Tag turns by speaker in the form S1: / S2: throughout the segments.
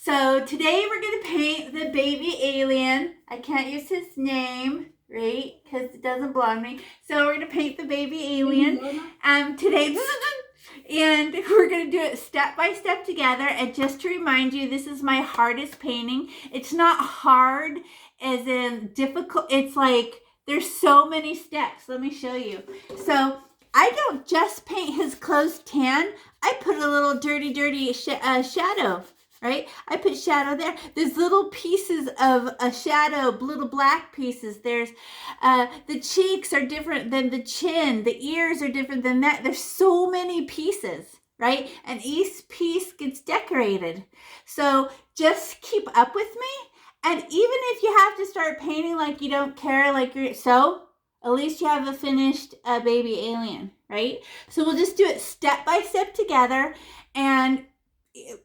S1: So today we're going to paint the baby alien. I can't use his name, right? Because it doesn't belong to me. So we're going to paint the baby alien today. And we're going to do it step by step together. And just to remind you, this is my hardest painting. It's not hard as in difficult. It's like there's so many steps. Let me show you. So I don't just paint his clothes tan. I put a little dirty shadow. Right? I put shadow there. There's little pieces of a shadow, little black pieces. There's the cheeks are different than the chin. The ears are different than that. There's so many pieces, right? And each piece gets decorated. So just keep up with me. And even if you have to start painting like you don't care, like you're at least you have a finished baby alien, right? So we'll just do it step by step together. And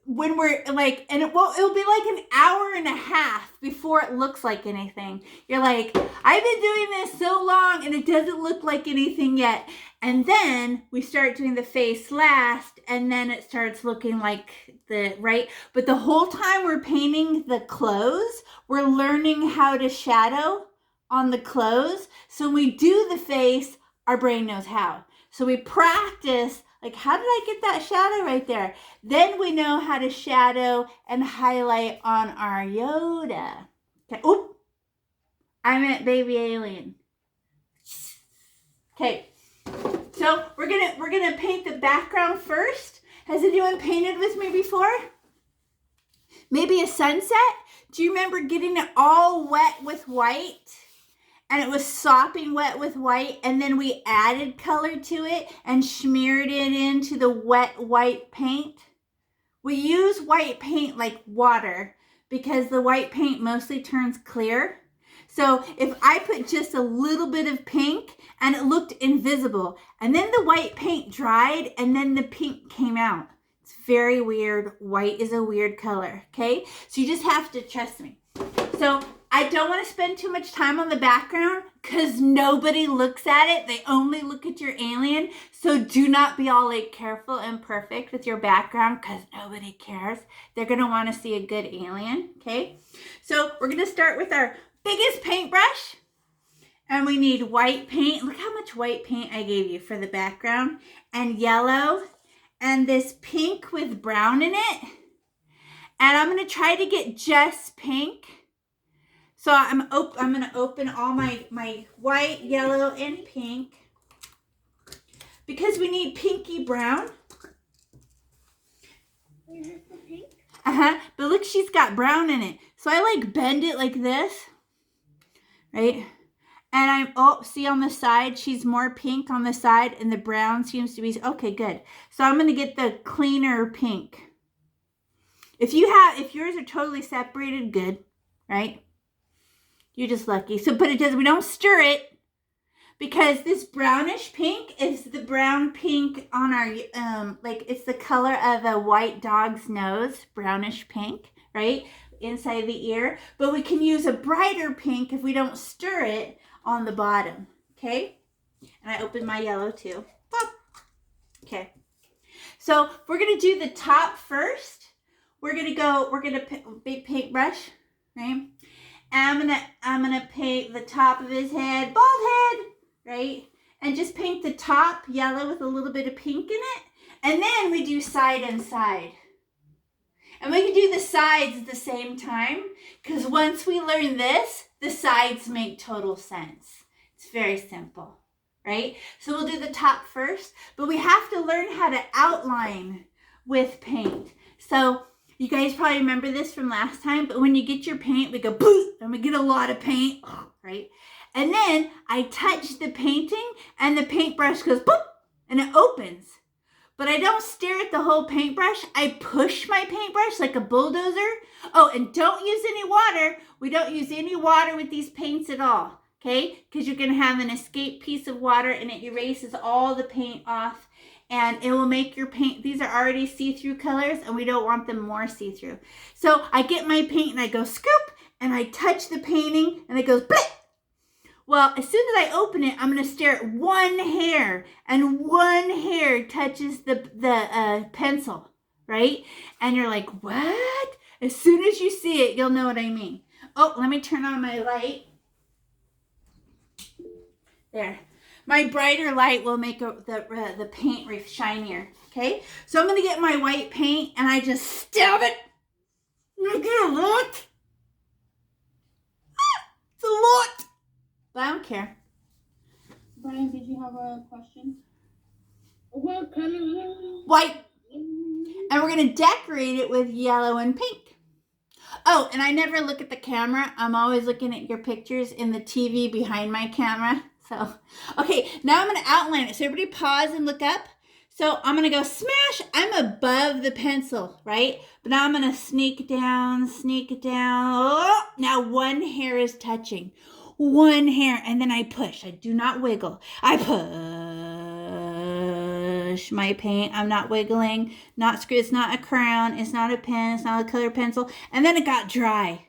S1: when we're like, and it'll be like an hour and a half before it looks like anything. You're like, I've been doing this so long and it doesn't look like anything yet. And then we start doing the face last, and then it starts looking like right? But the whole time we're painting the clothes, we're learning how to shadow on the clothes. So when we do the face, our brain knows how. So we practice, like, how did I get that shadow right there? Then we know how to shadow and highlight on our Yoda. Okay. Oop. I meant baby alien. Okay. So we're gonna paint the background first. Has anyone painted with me before? Maybe a sunset? Do you remember getting it all wet with white? And it was sopping wet with white, and then we added color to it and smeared it into the wet white paint. We use white paint like water because the white paint mostly turns clear. So if I put just a little bit of pink and it looked invisible, and then the white paint dried and then the pink came out. It's very weird. White is a weird color, okay? So you just have to trust me. So I don't want to spend too much time on the background because nobody looks at it. They only look at your alien. So do not be all like careful and perfect with your background because nobody cares. They're going to want to see a good alien. Okay. So we're going to start with our biggest paintbrush. And we need white paint. Look how much white paint I gave you for the background. And yellow. And this pink with brown in it. And I'm going to try to get just pink. So I'm going to open all my white, yellow, and pink because we need pinky brown.
S2: Is this the pink?
S1: But look, she's got brown in it. So I like bend it like this, right? And see on the side, she's more pink on the side and the brown seems to be, okay, good. So I'm going to get the cleaner pink. If yours are totally separated, good, right? You're just lucky. So, but we don't stir it because this brownish pink is the brown pink on our, like it's the color of a white dog's nose, brownish pink, right? Inside the ear. But we can use a brighter pink if we don't stir it on the bottom, okay? And I opened my yellow too. Pop. Okay. So we're going to do the top first. We're going to big paintbrush, right? And I'm gonna paint the top of his head, bald head, right? And just paint the top yellow with a little bit of pink in it. And then we do side and side. And we can do the sides at the same time because once we learn this, the sides make total sense. It's very simple, right? So we'll do the top first, but we have to learn how to outline with paint. So you guys probably remember this from last time, but when you get your paint, we go boop, and we get a lot of paint, right? And then I touch the painting, and the paintbrush goes boop, and it opens. But I don't stare at the whole paintbrush. I push my paintbrush like a bulldozer. Oh, and don't use any water. We don't use any water with these paints at all, okay? Because you're going to have an escape piece of water, and it erases all the paint off. And it will make your paint, these are already see-through colors and we don't want them more see-through. So I get my paint and I go scoop and I touch the painting and it goes blip. Well, as soon as I open it, I'm going to stare at one hair and one hair touches the pencil, right? And you're like, what? As soon as you see it, you'll know what I mean. Oh, let me turn on my light. There. My brighter light will make the paint shinier. Okay? So I'm going to get my white paint and I just stab it. I get a lot. It's a lot. But I don't care.
S2: Brian, did you have a question? What color?
S1: White. And we're going to decorate it with yellow and pink. Oh, and I never look at the camera. I'm always looking at your pictures in the TV behind my camera. So, okay, now I'm going to outline it. So everybody pause and look up. So I'm going to go smash. I'm above the pencil, right? But now I'm going to sneak it down. Oh, now one hair is touching. One hair. And then I push. I do not wiggle. I push my paint. I'm not wiggling. It's not a crown. It's not a pen. It's not a color pencil. And then it got dry.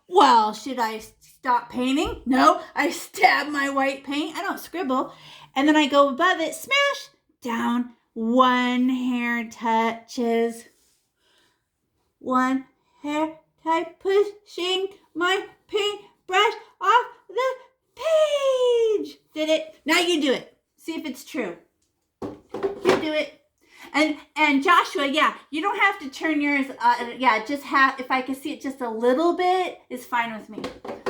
S1: Well, should I stop painting? No, I stab my white paint. I don't scribble. And then I go above it, smash, down. One hair touches. One hair type pushing my paintbrush off the page. Did it? Now you do it. See if it's true. You do it. And Joshua, yeah, you don't have to turn yours, just if I can see it just a little bit, is fine with me.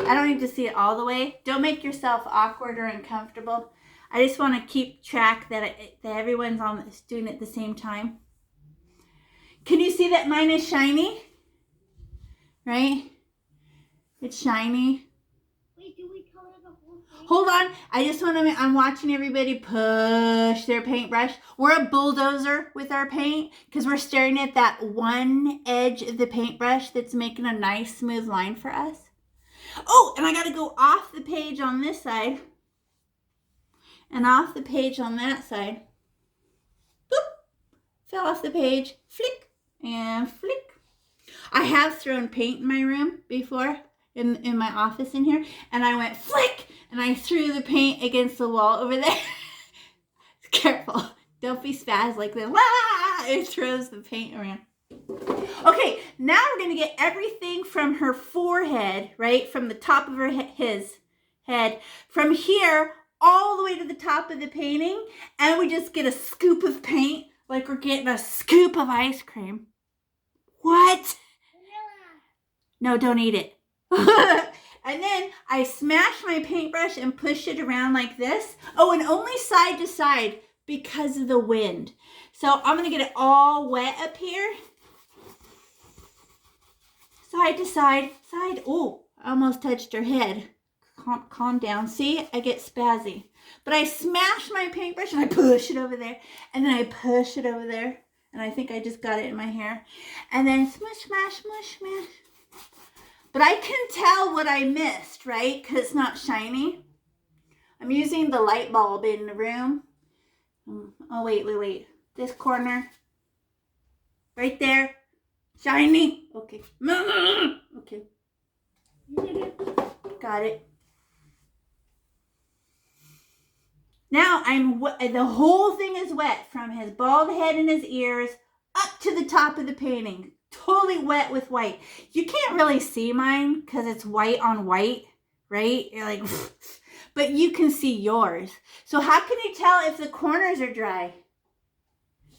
S1: I don't need to see it all the way. Don't make yourself awkward or uncomfortable. I just want to keep track that everyone's doing it at the same time. Can you see that mine is shiny? Right? It's shiny.
S2: Wait, do we color the whole thing?
S1: Hold on. I'm watching everybody push their paintbrush. We're a bulldozer with our paint because we're staring at that one edge of the paintbrush that's making a nice smooth line for us. Oh, and I got to go off the page on this side and off the page on that side. Boop. Fell off the page. Flick and flick. I have thrown paint in my room before. In my office in here, and I went flick, and I threw the paint against the wall over there. Careful, don't be spaz like that. It throws the paint around. Okay, now we're gonna get everything from her forehead, right, from the top of his head, from here all the way to the top of the painting, and we just get a scoop of paint, like we're getting a scoop of ice cream. What? No, don't eat it. And then I smash my paintbrush and push it around like this. Oh, and only side to side because of the wind. So I'm going to get it all wet up here. Side to side, side. Oh, I almost touched her head. Calm down. See, I get spazzy. But I smash my paintbrush and I push it over there. And then I push it over there. And I think I just got it in my hair. And then smush, smash, smush, smash. But I can tell what I missed, right? Because it's not shiny. I'm using the light bulb in the room. Oh, wait. This corner. Right there. Shiny. Okay. Okay. Got it. Now the whole thing is wet from his bald head and his ears up to the top of the painting. Totally wet with white. You can't really see mine because it's white on white, right? You're like, but you can see yours. So how can you tell if the corners are dry?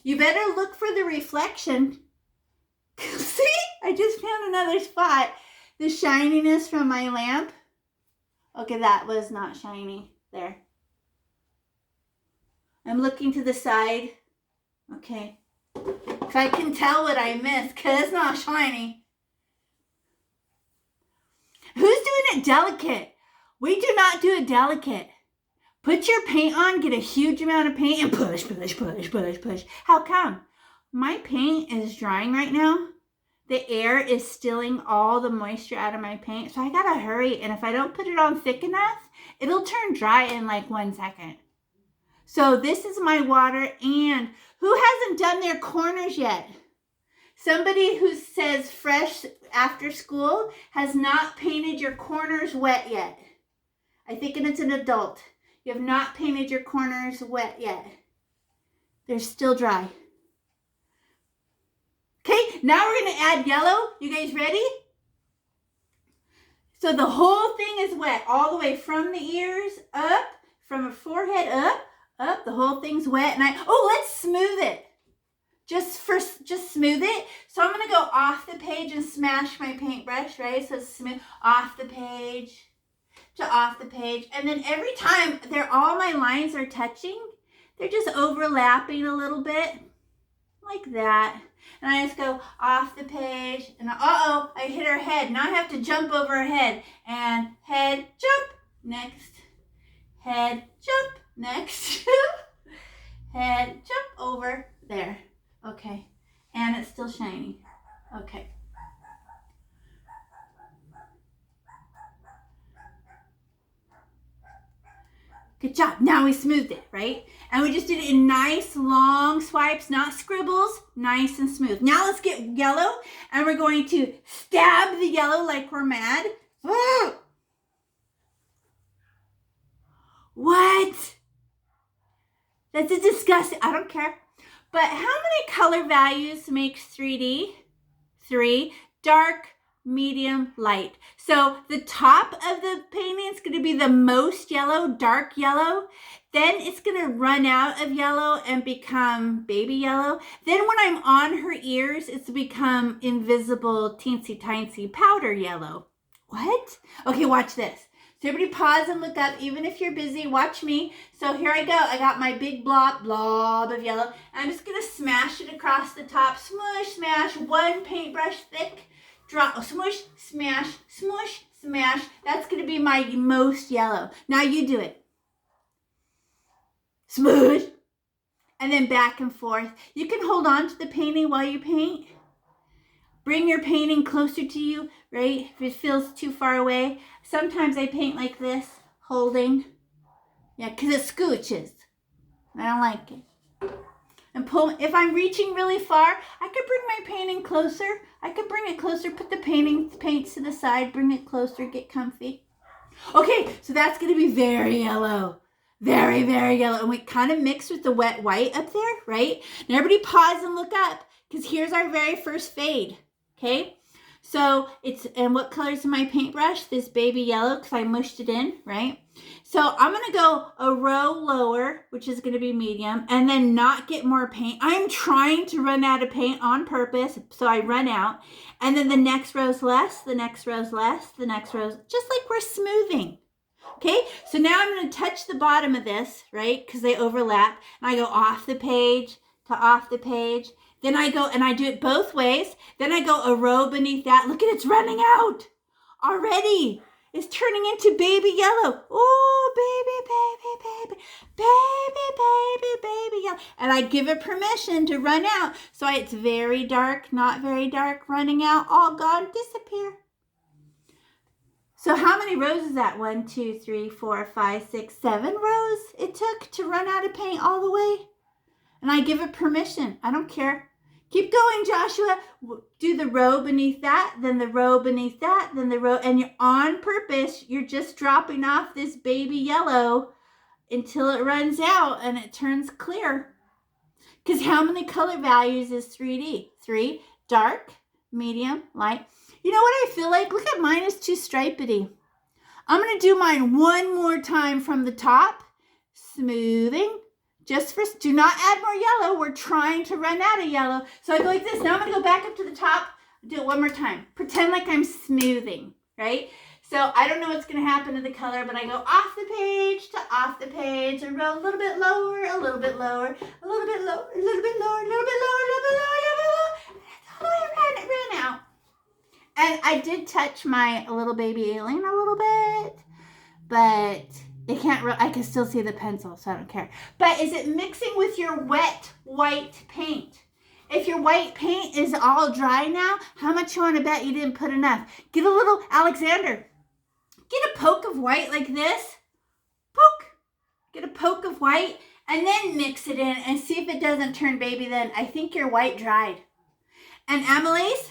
S1: You better look for the reflection. See? I just found another spot. The shininess from my lamp. Okay, that was not shiny. There. I'm looking to the side. Okay. If I can tell what I missed, because it's not shiny. Who's doing it delicate? We do not do it delicate. Put your paint on, get a huge amount of paint, and push. How come? My paint is drying right now. The air is stilling all the moisture out of my paint, so I gotta hurry. And if I don't put it on thick enough, it'll turn dry in like 1 second. So this is my water, and who hasn't done their corners yet? Somebody who says fresh after school has not painted your corners wet yet. I think it's an adult. You have not painted your corners wet yet. They're still dry. Okay, now we're going to add yellow. You guys ready? So the whole thing is wet all the way from the ears up, from her forehead up. The whole thing's wet. And let's smooth it. Just smooth it. So I'm going to go off the page and smash my paintbrush, right? So smooth off the page to off the page. And then every time all my lines are touching, they're just overlapping a little bit like that. And I just go off the page and I hit her head. Now I have to jump over her head and head, jump, next, head, jump, next, head, jump over there. Okay, and it's still shiny. Okay. Good job. Now we smoothed it, right? And we just did it in nice long swipes, not scribbles, nice and smooth. Now let's get yellow, and we're going to stab the yellow like we're mad. Whoa. What? That's a disgusting, I don't care. But how many color values makes 3D? 3. Dark, medium, light. So the top of the painting is going to be the most yellow, dark yellow. Then it's going to run out of yellow and become baby yellow. Then when I'm on her ears, it's become invisible, teensy tiny powder yellow. What? Okay, watch this. So everybody pause and look up, even if you're busy, watch me. So here I go. I got my big blob of yellow. I'm just going to smash it across the top. Smush, smash, one paintbrush thick. Drop, smush, smash, smush, smash. That's going to be my most yellow. Now you do it. Smush. And then back and forth. You can hold on to the painting while you paint. Bring your painting closer to you, right? If it feels too far away. Sometimes I paint like this, holding. Yeah, because it scooches. I don't like it. And pull. If I'm reaching really far, I could bring my painting closer. I could bring it closer, put the paints to the side, bring it closer, get comfy. Okay, so that's going to be very yellow. Very, very yellow. And we kind of mix with the wet white up there, right? Now everybody pause and look up, because here's our very first fade. Okay, so and what color is in my paintbrush? This baby yellow, because I mushed it in, right? So I'm going to go a row lower, which is going to be medium, and then not get more paint. I'm trying to run out of paint on purpose, so I run out. And then the next row's less, the next row's less, the next row's, just like we're smoothing. Okay, so now I'm going to touch the bottom of this, right? Because they overlap. And I go off the page to off the page. Then I go and I do it both ways. Then I go a row beneath that. Look at it's running out already. It's turning into baby yellow. Oh, baby, baby, baby, baby, baby, baby yellow. And I give it permission to run out. So it's very dark, not very dark, running out, all gone, disappear. So how many rows is that? 1, 2, 3, 4, 5, 6, 7 rows it took to run out of paint all the way? And I give it permission. I don't care. Keep going, Joshua. Do the row beneath that, then the row beneath that, then the row. And you're on purpose. You're just dropping off this baby yellow until it runs out and it turns clear. Because how many color values is 3D? 3, dark, medium, light. You know what I feel like? Look at mine, is too stripedy. I'm going to do mine one more time from the top. Smoothing. Just do not add more yellow. We're trying to run out of yellow. So I go like this. Now I'm going to go back up to the top. Do it one more time. Pretend like I'm smoothing, right? So I don't know what's going to happen to the color, but I go off the page to off the page and roll a little bit lower, a little bit lower, a little bit lower, a little bit lower, a little bit lower, a little bit lower, a little bit lower. And that's all the way it ran out. And I did touch my little baby alien a little bit, but it can't, I can still see the pencil, so I don't care. But is it mixing with your wet white paint? If your white paint is all dry now, how much you want to bet you didn't put enough? Get a little, Alexander, get a poke of white like this. Poke. Get a poke of white and then mix it in and see if it doesn't turn baby then. I think your white dried. And Amelie's,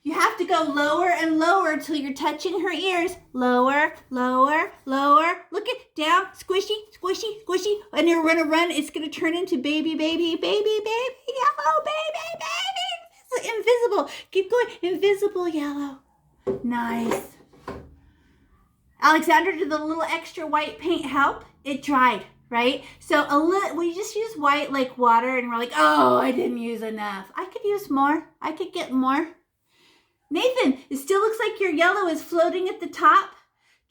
S1: you have to go lower and lower till you're touching her ears. Lower, lower, lower. Look at down, squishy, squishy, squishy. And you're gonna run, it's gonna turn into baby, baby, baby, baby, yellow, baby, baby, Invisible. Keep going. Invisible yellow. Nice. Alexander, did the little extra white paint help? It dried, right? So we just use white like water and we're like, oh, I didn't use enough. I could use more. I could get more. Nathan, it still looks like your yellow is floating at the top.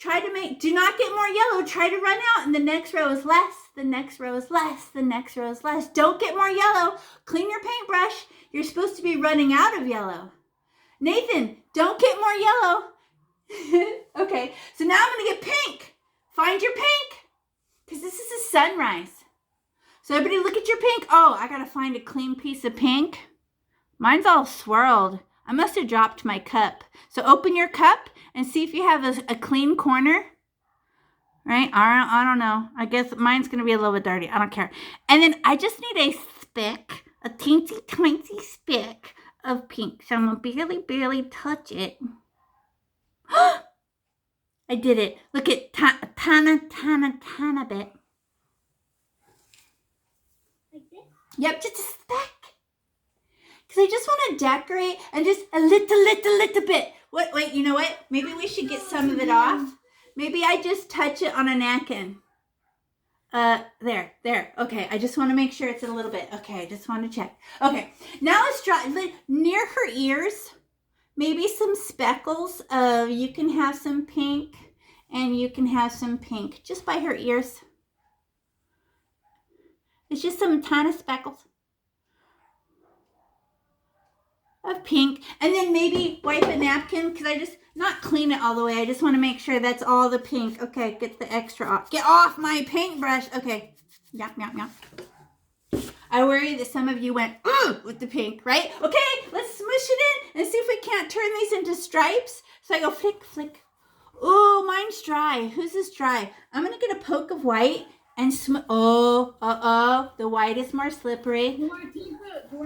S1: Do not get more yellow. Try to run out and the next row is less. The next row is less. The next row is less. Don't get more yellow. Clean your paintbrush. You're supposed to be running out of yellow. Nathan, don't get more yellow. Okay, so now I'm going to get pink. Find your pink. Because this is a sunrise. So everybody look at your pink. Oh, I got to find a clean piece of pink. Mine's all swirled. I must have dropped my cup. So open your cup and see if you have a clean corner. Right? I don't know. I guess mine's going to be a little bit dirty. I don't care. And then I just need a speck, a teensy tiny speck of pink. So I'm going to barely touch it. I did it. Look at tana bit.
S2: Like this?
S1: Yep, just a speck. Because I just want to decorate and just a little bit. Wait, you know what? Maybe we should get some of it off. Maybe I just touch it on a napkin. There. Okay, I just want to make sure it's a little bit. Okay, I just want to check. Okay, now let's draw near her ears. Maybe some speckles. You can have some pink and you can have some pink just by her ears. It's just some tiny speckles of pink. And then maybe wipe a napkin because I just, not clean it all the way. I just want to make sure that's all the pink. Okay, get the extra off. Get off my paintbrush. Okay. Yap. I worry that some of you went, ooh, with the pink, right? Okay, let's smush it in and see if we can't turn these into stripes. So I go flick. Ooh, mine's dry. Whose is dry? I'm going to get a poke of white and the white is more slippery.
S2: Do I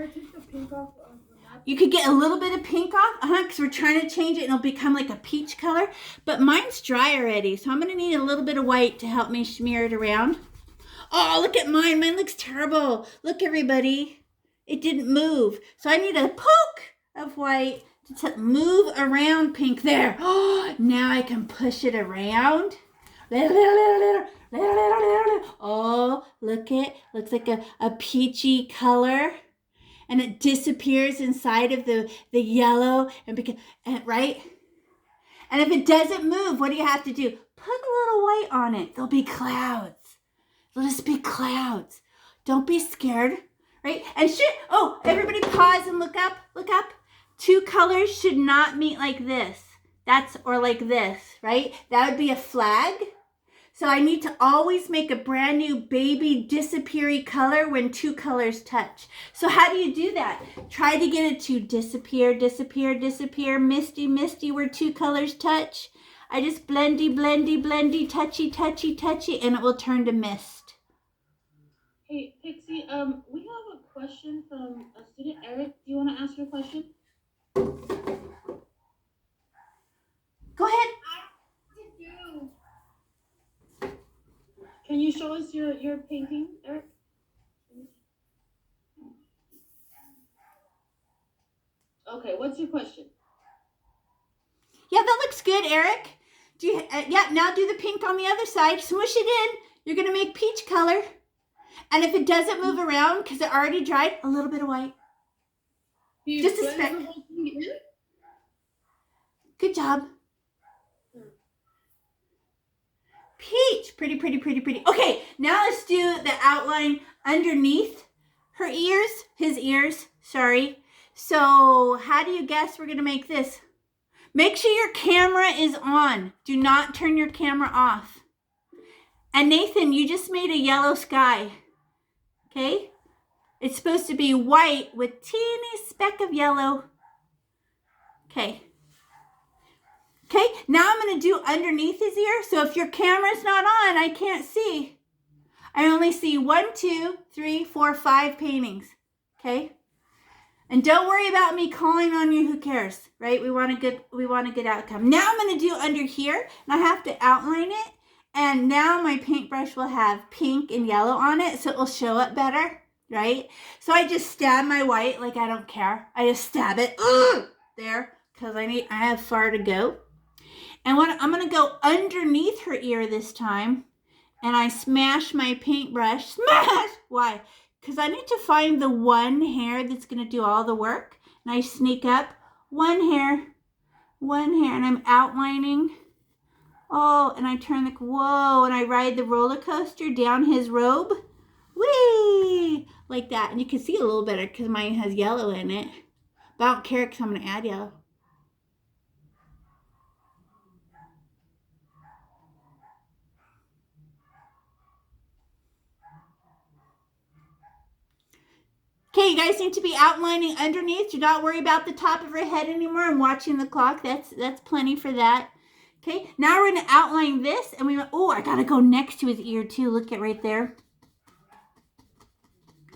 S2: take the pink off of the map?
S1: You could get a little bit of pink off, because we're trying to change it and it'll become like a peach color. But mine's dry already, so I'm going to need a little bit of white to help me smear it around. Oh, look at mine. Mine looks terrible. Look, everybody. It didn't move. So I need a poke of white to move around pink there. Oh, now I can push it around. Oh, look it. Looks like a peachy color. And it disappears inside of the yellow. Right? And if it doesn't move, what do you have to do? Put a little white on it. There'll be clouds. There'll just be clouds. Don't be scared, right? And everybody pause and look up. Look up. Two colors should not meet like this. Or like this, right? That would be a flag. So I need to always make a brand new baby disappeary color when two colors touch. So how do you do that? Try to get it to disappear, misty, where two colors touch. I just blendy, touchy, and it will turn to mist.
S2: Hey, Pixie, we have a question from a student, Eric. Do you want to ask your question?
S1: Go ahead.
S2: Can you show us your painting, Eric? Okay, what's your question?
S1: Yeah, that looks good, Eric. Now do the pink on the other side. Smush it in. You're going to make peach color. And if it doesn't move around because it already dried, a little bit of white. Just a speck. Good job. Peach. Pretty. Okay, now let's do the outline underneath her ears. His ears, sorry. So how do you guess we're going to make this? Make sure your camera is on. Do not turn your camera off. And Nathan, you just made a yellow sky. Okay? It's supposed to be white with teeny speck of yellow. Okay, now I'm going to do underneath his ear. So if your camera's not on, I can't see. I only see 1, 2, 3, 4, 5 paintings. Okay? And don't worry about me calling on you. Who cares? Right? We want a good outcome. Now I'm going to do under here. And I have to outline it. And now my paintbrush will have pink and yellow on it. So it will show up better. right? So I just stab my white like I don't care. I just stab it there because I have far to go. And I'm going to go underneath her ear this time. And I smash my paintbrush. Smash! Why? Because I need to find the one hair that's going to do all the work. And I sneak up one hair, and I'm outlining. Oh, and I turn whoa, and I ride the roller coaster down his robe. Whee! Like that. And you can see a little better because mine has yellow in it. But I don't care because I'm going to add yellow. Okay, you guys need to be outlining underneath. Do not worry about the top of her head anymore. I'm watching the clock. That's plenty for that. Okay, now we're going to outline this. And I got to go next to his ear too. Look at right there.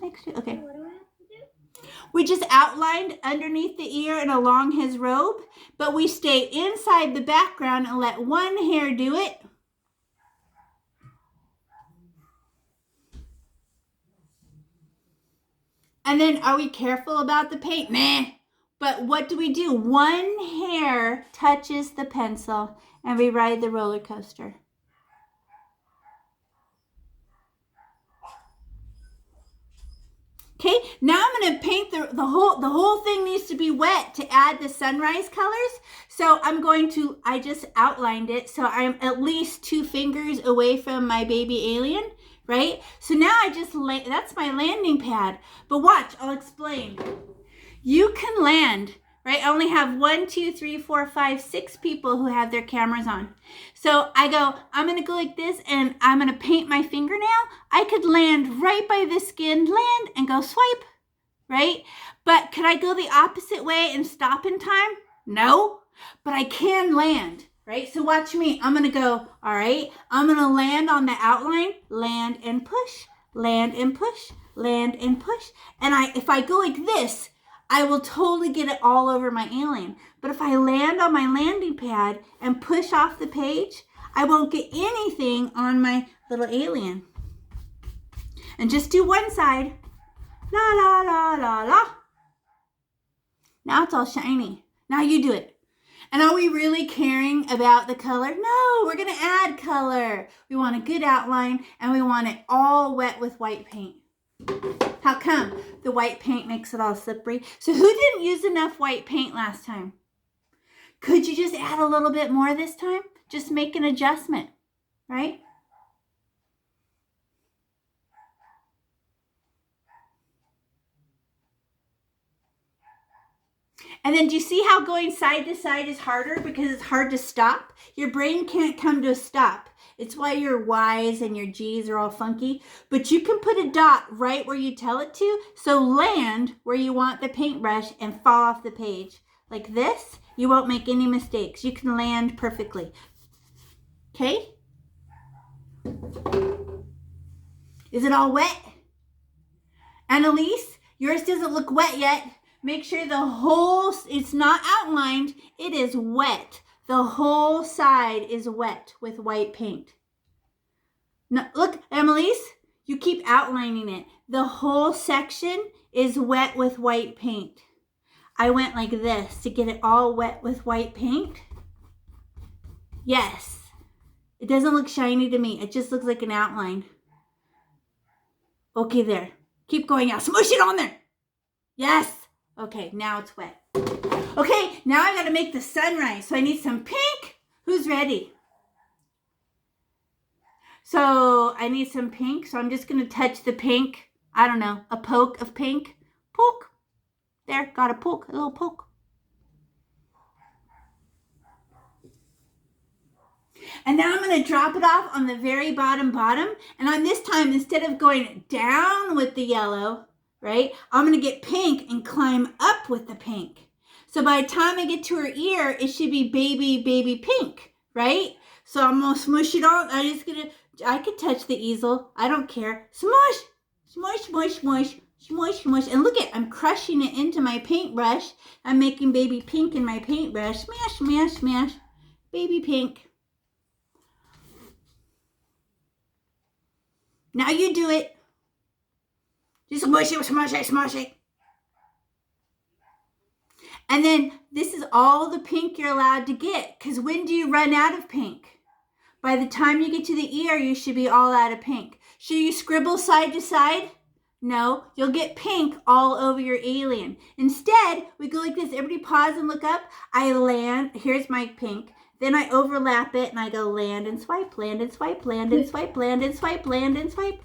S1: Next to, okay.
S2: What do I have to do?
S1: We just outlined underneath the ear and along his robe. But we stay inside the background and let one hair do it. And then are we careful about the paint? Nah. But what do? One hair touches the pencil and we ride the roller coaster. Okay, now I'm going to paint the whole thing needs to be wet to add the sunrise colors. So I just outlined it. So I'm at least 2 fingers away from my baby alien, right? So now that's my landing pad. But watch, I'll explain. You can land, right? I only have 1, 2, 3, 4, 5, 6 people who have their cameras on. So I'm going to go like this and I'm going to paint my fingernail. I could land right by the skin, land and go swipe, right? But could I go the opposite way and stop in time? No, but I can land, right? So watch me. I'm going to go, all right, I'm going to land on the outline, land and push, land and push, land and push. And if I go like this, I will totally get it all over my alien. But if I land on my landing pad and push off the page, I won't get anything on my little alien. And just do one side. La, la, la, la, la. Now it's all shiny. Now you do it. And are we really caring about the color? No, we're going to add color. We want a good outline and we want it all wet with white paint. How come? The white paint makes it all slippery. So who didn't use enough white paint last time? Could you just add a little bit more this time? Just make an adjustment, right? And then do you see how going side to side is harder because it's hard to stop? Your brain can't come to a stop. It's why your Y's and your G's are all funky. But you can put a dot right where you tell it to. So land where you want the paintbrush and fall off the page. Like this, you won't make any mistakes. You can land perfectly. Okay? Is it all wet? Annalise, yours doesn't look wet yet. Make sure it's not outlined, it is wet. The whole side is wet with white paint. Now, look, Emily's, you keep outlining it. The whole section is wet with white paint. I went like this to get it all wet with white paint. Yes. It doesn't look shiny to me. It just looks like an outline. Okay, there. Keep going out. Smush it on there. Yes. Okay, now it's wet. Okay, now I got to make the sunrise. So I need some pink. Who's ready? So I need some pink. So I'm just going to touch the pink. I don't know, a poke of pink. Poke. There, got a poke, a little poke. And now I'm going to drop it off on the very bottom. And on this time, instead of going down with the yellow, right, I'm going to get pink and climb up with the pink. So by the time I get to her ear, it should be baby pink, right? So I'm going to smush it all. I could touch the easel. I don't care. Smush, smush, smush, smush, smush, smush. And look at, I'm crushing it into my paintbrush. I'm making baby pink in my paintbrush. Smash, smash, smash. Baby pink. Now you do it. Just smush it, smush it, smush it. And then this is all the pink you're allowed to get, because when do you run out of pink? By the time you get to the ear, you should be all out of pink. Should you scribble side to side? No, you'll get pink all over your alien. Instead, we go like this. Everybody pause and look up. I land. Here's my pink. Then I overlap it and I go land and swipe, land and swipe, land and swipe, land and swipe, land and swipe.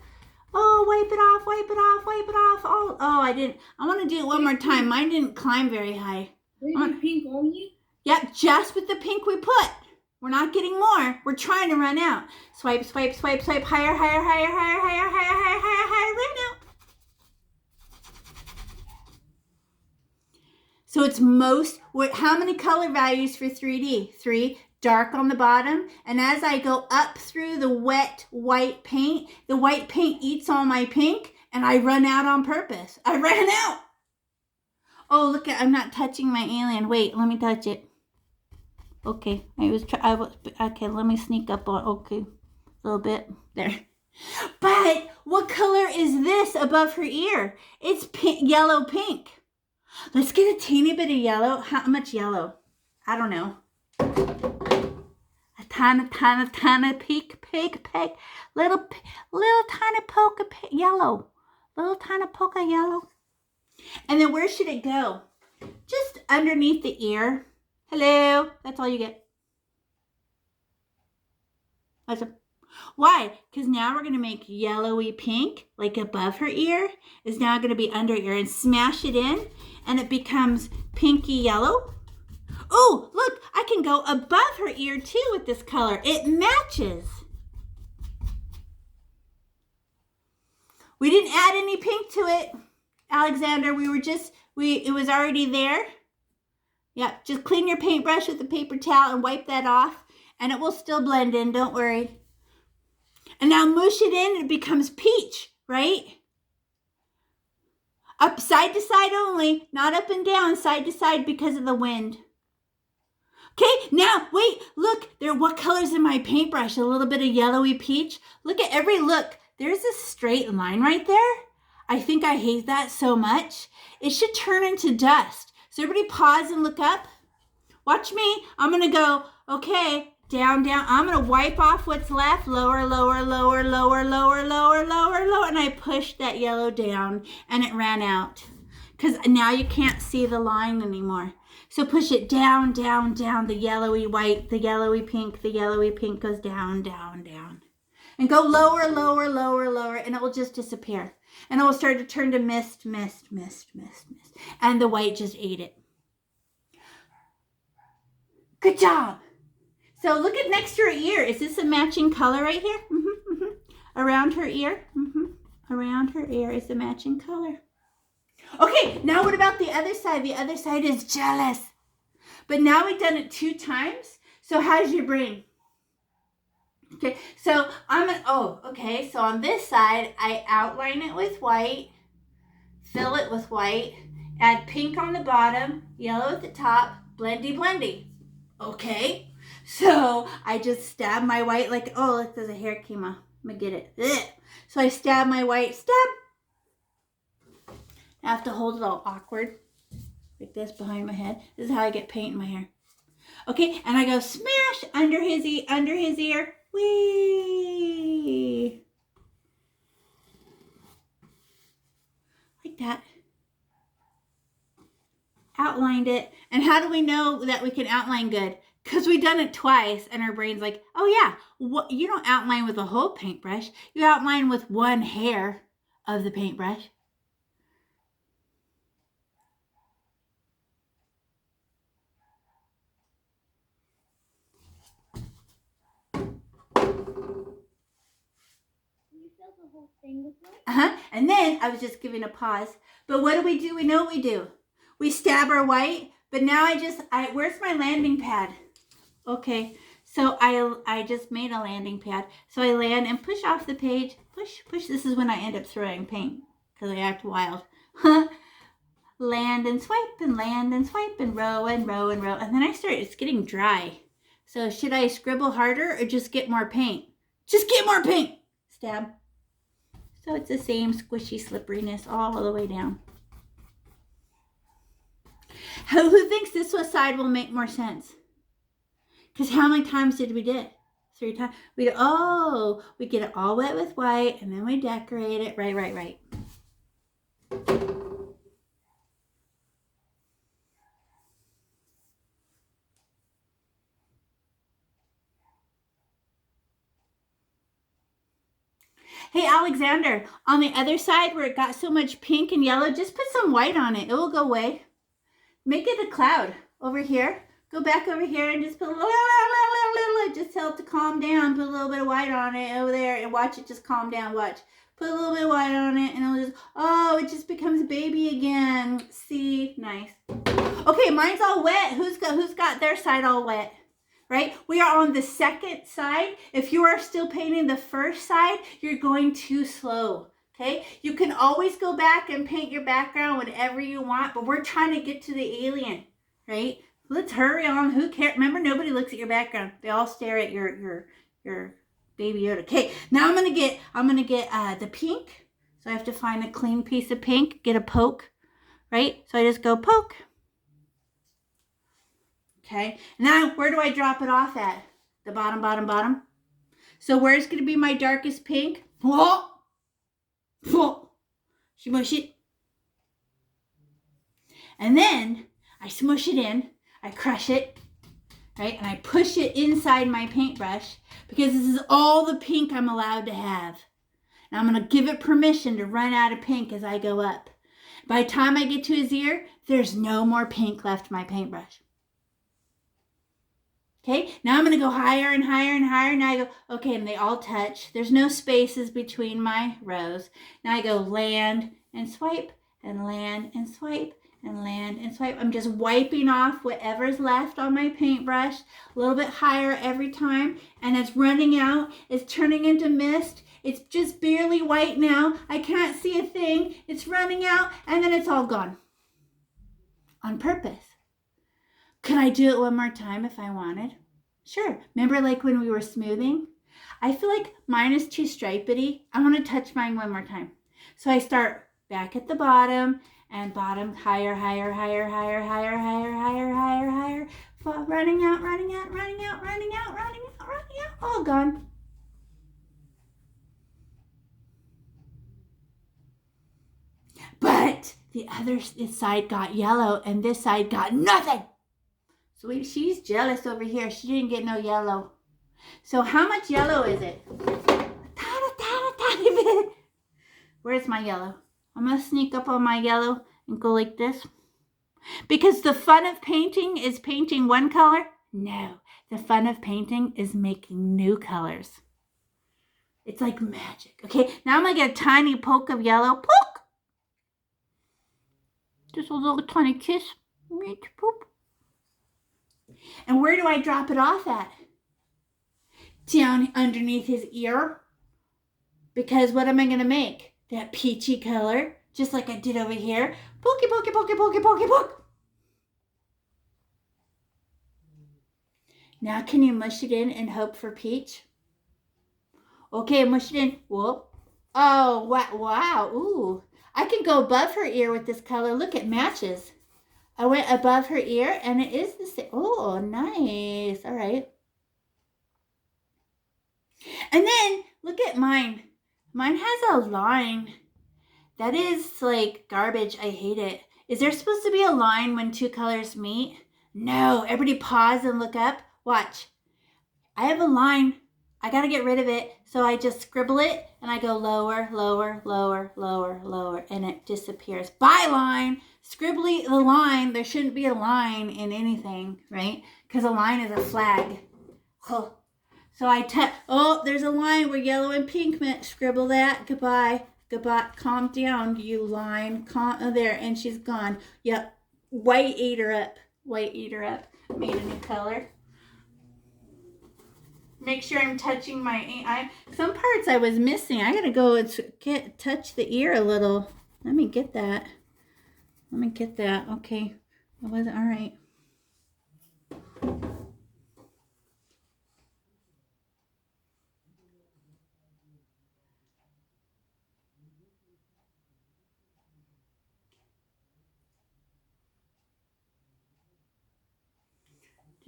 S1: Oh, wipe it off, wipe it off, wipe it off. Oh, I didn't. I want to do it one more time. Mine didn't climb very high.
S2: Wait, pink only?
S1: Yep, just with the pink we put. We're not getting more. We're trying to run out. Swipe, swipe, swipe, swipe. Higher, higher, higher, higher, higher, higher, higher, higher, higher. Run out. So it's how many color values for 3D? 3, dark on the bottom. And as I go up through the wet white paint, the white paint eats all my pink and I run out on purpose. I ran out. Oh, look I'm not touching my alien. Wait, let me touch it. Okay, okay, let me sneak up on, okay, a little bit, there. But what color is this above her ear? It's yellow pink. Let's get a teeny bit of yellow. How much yellow? I don't know. A tiny pink, little tiny polka yellow. Little tiny polka yellow. And then where should it go? Just underneath the ear. Hello. That's all you get. Why? Because now we're going to make yellowy pink, like above her ear, is now going to be under ear, and smash it in, and it becomes pinky yellow. Oh, look, I can go above her ear too with this color. It matches. We didn't add any pink to it, Alexander. It was already there. Yep, just clean your paintbrush with a paper towel and wipe that off, and it will still blend in, don't worry. And now mush it in and it becomes peach, right? Up side to side only, not up and down, side to side because of the wind. Okay, now wait, look, what color's in my paintbrush? A little bit of yellowy peach. Look at look, there's a straight line right there. I think I hate that so much. It should turn into dust. So everybody pause and look up. Watch me. I'm going to go, okay, down, down. I'm going to wipe off what's left. Lower, lower, lower, lower, lower, lower, lower, lower. And I pushed that yellow down and it ran out. Because now you can't see the line anymore. So push it down, down, down. The yellowy white, the yellowy pink goes down, down, down. And go lower, lower, lower, lower. And it will just disappear. And it will start to turn to mist, mist, mist, mist, mist. And the white just ate it. Good job. So look at next to her ear. Is this a matching color right here? Around her ear? Around her ear is the matching color. Okay, now what about the other side? The other side is jealous. But now we've done it 2 times. So how's your brain? Okay, so so on this side, I outline it with white, fill it with white, add pink on the bottom, yellow at the top, blendy, blendy. Okay, so I just stab my white like, oh, look, there's a hair came off. I'm gonna get it. Ugh. So I stab my white, stab. I have to hold it all awkward, like this behind my head. This is how I get paint in my hair. Okay, and I go smash under his ear. Whee! Like that. Outlined it. And how do we know that we can outline good? Because we've done it twice and our brain's like, oh yeah, you don't outline with a whole paintbrush. You outline with one hair of the paintbrush.
S2: The whole thing with white?
S1: And then I was just giving a pause. But what do? We know what we do. We stab our white, but now where's my landing pad? Okay, so I just made a landing pad. So I land and push off the page. Push, push. This is when I end up throwing paint because I act wild. Land and swipe and row and row and row. And then it's getting dry. So should I scribble harder or just get more paint? Just get more paint. Stab. So it's the same squishy slipperiness all the way down. Who thinks this side will make more sense? Because how many times did we do it? 3 times. We get it all wet with white, and then we decorate it. Right. Hey, Alexander, on the other side where it got so much pink and yellow, just put some white on it. It will go away. Make it a cloud over here. Go back over here and just put a little, just tell it to calm down. Put a little bit of white on it over there and watch it just calm down. Watch. Put a little bit of white on it and it'll just, it just becomes baby again. See? Nice. Okay, mine's all wet. Who's got their side all wet? Right? We are on the second side. If you are still painting the first side, you're going too slow. Okay? You can always go back and paint your background whenever you want, but we're trying to get to the alien, right? Let's hurry on. Who cares? Remember, nobody looks at your background. They all stare at your baby Yoda. Okay, now I'm gonna get the pink. So I have to find a clean piece of pink, get a poke, right? So I just go poke. Okay, now where do I drop it off at? The bottom. So where's gonna be my darkest pink? Smush it. And then I smush it in, I crush it, right? And I push it inside my paintbrush because this is all the pink I'm allowed to have. And I'm gonna give it permission to run out of pink as I go up. By the time I get to his ear, there's no more pink left in my paintbrush. Okay, now I'm gonna go higher and higher and higher. Now I go, okay, and they all touch. There's no spaces between my rows. Now I go land and swipe and land and swipe and land and swipe. I'm just wiping off whatever's left on my paintbrush, a little bit higher every time, and it's running out. It's turning into mist. It's just barely white now. I can't see a thing. It's running out, and then it's all gone. On purpose. Could I do it one more time if I wanted? Sure. Remember like when we were smoothing? I feel like mine is too stripedy. I want to touch mine one more time. So I start back at the bottom and bottom higher, higher, higher, higher, higher, higher, higher, higher, higher. Running out, running out, running out, running out, running out, running out. All gone. But the other side got yellow and this side got nothing. So she's jealous over here. She didn't get no yellow. So how much yellow is it? Tiny bit. Where's my yellow? I'm going to sneak up on my yellow and go like this. Because the fun of painting is painting one color? No. The fun of painting is making new colors. It's like magic. Okay, now I'm going to get a tiny poke of yellow. Poke! Just a little tiny kiss. Poop. And where do I drop it off at? Down underneath his ear. Because what am I going to make? That peachy color, just like I did over here. Pokey, pokey, pokey, pokey, pokey, poke. Now can you mush it in and hope for peach? Okay, mush it in. Whoop. Oh, wow. Ooh. I can go above her ear with this color. Look, it matches. I went above her ear and it is the same. Oh, nice. All right. And then look at mine. Mine has a line. That is like garbage. I hate it. Is there supposed to be a line when two colors meet? No. Everybody pause and look up. Watch. I have a line. I got to get rid of it. So I just scribble it and I go lower, lower, lower, lower, lower, and it disappears. Byline. Scribbly the line. There shouldn't be a line in anything, right? Because a line is a flag. Oh. So I there's a line where yellow and pink met. Scribble that. Goodbye. Goodbye. Calm down, you line. There, and she's gone. Yep. White ate her up. White ate her up. Made a new color. Make sure I'm touching my some parts I was missing. I gotta go and touch the ear a little. Let me get that. Okay. It wasn't all right.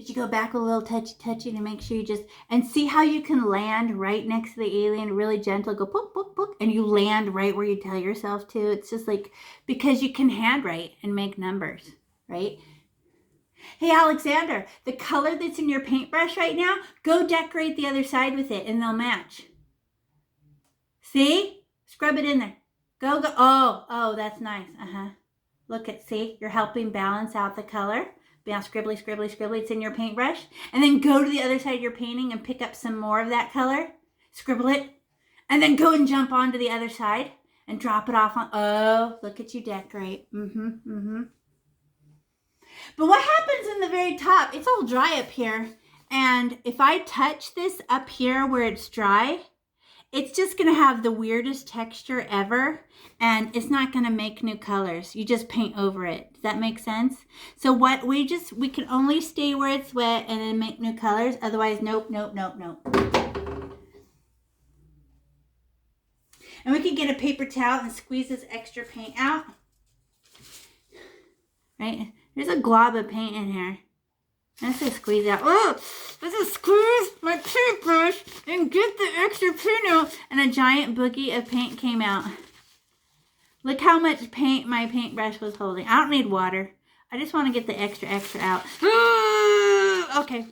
S1: Did you go back a little touchy to make sure you just, and see how you can land right next to the alien, really gentle, go poke, poke, poke, and you land right where you tell yourself to. It's just like, because you can handwrite and make numbers, right? Hey, Alexander, the color that's in your paintbrush right now, go decorate the other side with it and they'll match. See? Scrub it in there. Go. Oh, that's nice. Look at, see, you're helping balance out the color. Scribbly, scribbly, scribbly. It's in your paintbrush. And then go to the other side of your painting and pick up some more of that color. Scribble it. And then go and jump onto the other side and drop it off on. Oh, look at you decorate. But what happens in the very top, it's all dry up here. And if I touch this up here where it's dry, it's just going to have the weirdest texture ever, and it's not going to make new colors. You just paint over it. Does that make sense? So what we can only stay where it's wet and then make new colors. Otherwise, nope. And we can get a paper towel and squeeze this extra paint out. Right? There's a glob of paint in here. Let's just squeeze out. Oh, let's just squeeze my paintbrush and get the extra paint out. And a giant boogie of paint came out. Look how much paint my paintbrush was holding. I don't need water. I just want to get the extra out. Okay.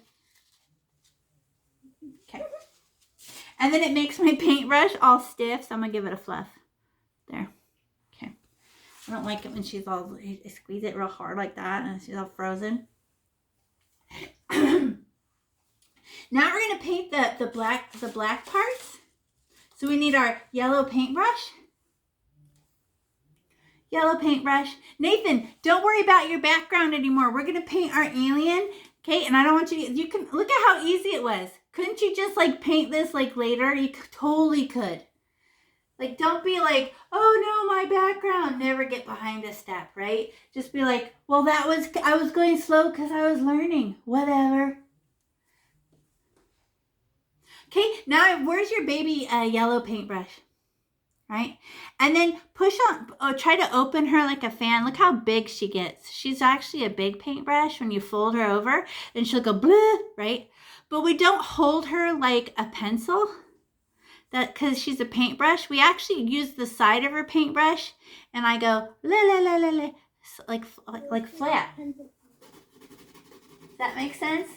S1: And then it makes my paintbrush all stiff, so I'm going to give it a fluff. There. Okay. I don't like it when she's all, I squeeze it real hard like that and she's all frozen. Now we're going to paint the black parts. So we need our yellow paintbrush. Yellow paintbrush. Nathan, don't worry about your background anymore. We're going to paint our alien. Okay, and I don't want you can look at how easy it was. Couldn't you just like paint this like later? You totally could. Like, don't be like, oh no, my background. Never get behind a step, right? Just be like, well, I was going slow because I was learning. Whatever. Okay, now where's your baby yellow paintbrush? Right? And then push on, try to open her like a fan. Look how big she gets. She's actually a big paintbrush. When you fold her over, then she'll go bleh, right? But we don't hold her like a pencil. Because she's a paintbrush, we actually use the side of her paintbrush, and I go la la la la la, like flat. Does that make sense?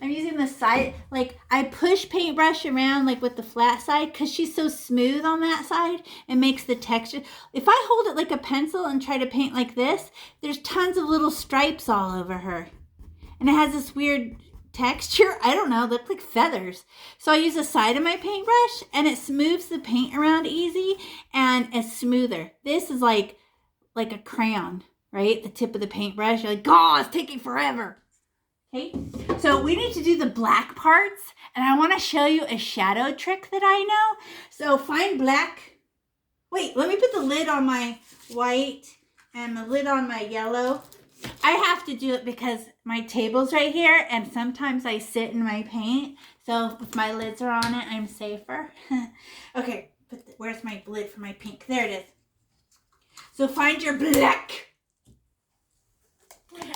S1: I'm using the side, like I push paintbrush around like with the flat side because she's so smooth on that side. It makes the texture. If I hold it like a pencil and try to paint like this, there's tons of little stripes all over her, and it has this weird texture. I don't know, look like feathers. So I use the side of my paintbrush and it smooths the paint around easy and it's smoother. This is like a crayon, right? The tip of the paintbrush. You're like, oh, it's taking forever. Okay, so we need to do the black parts, and I want to show you a shadow trick that I know. So find black. Wait, let me put the lid on my white and the lid on my yellow. I have to do it because my table's right here, and sometimes I sit in my paint. So if my lids are on it, I'm safer. Okay, where's my lid for my pink? There it is. So find your black.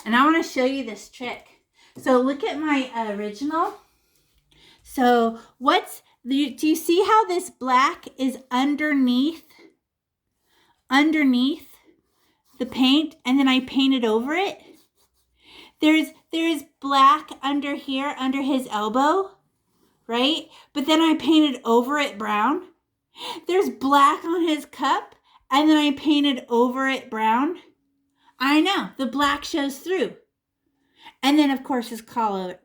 S1: And I want to show you this trick. So look at my original. So do you see how this black is underneath the paint, and then I painted over it? There's black under here, under his elbow, right? But then I painted over it brown. There's black on his cup, and then I painted over it brown. I know, the black shows through. And then, of course, his collar,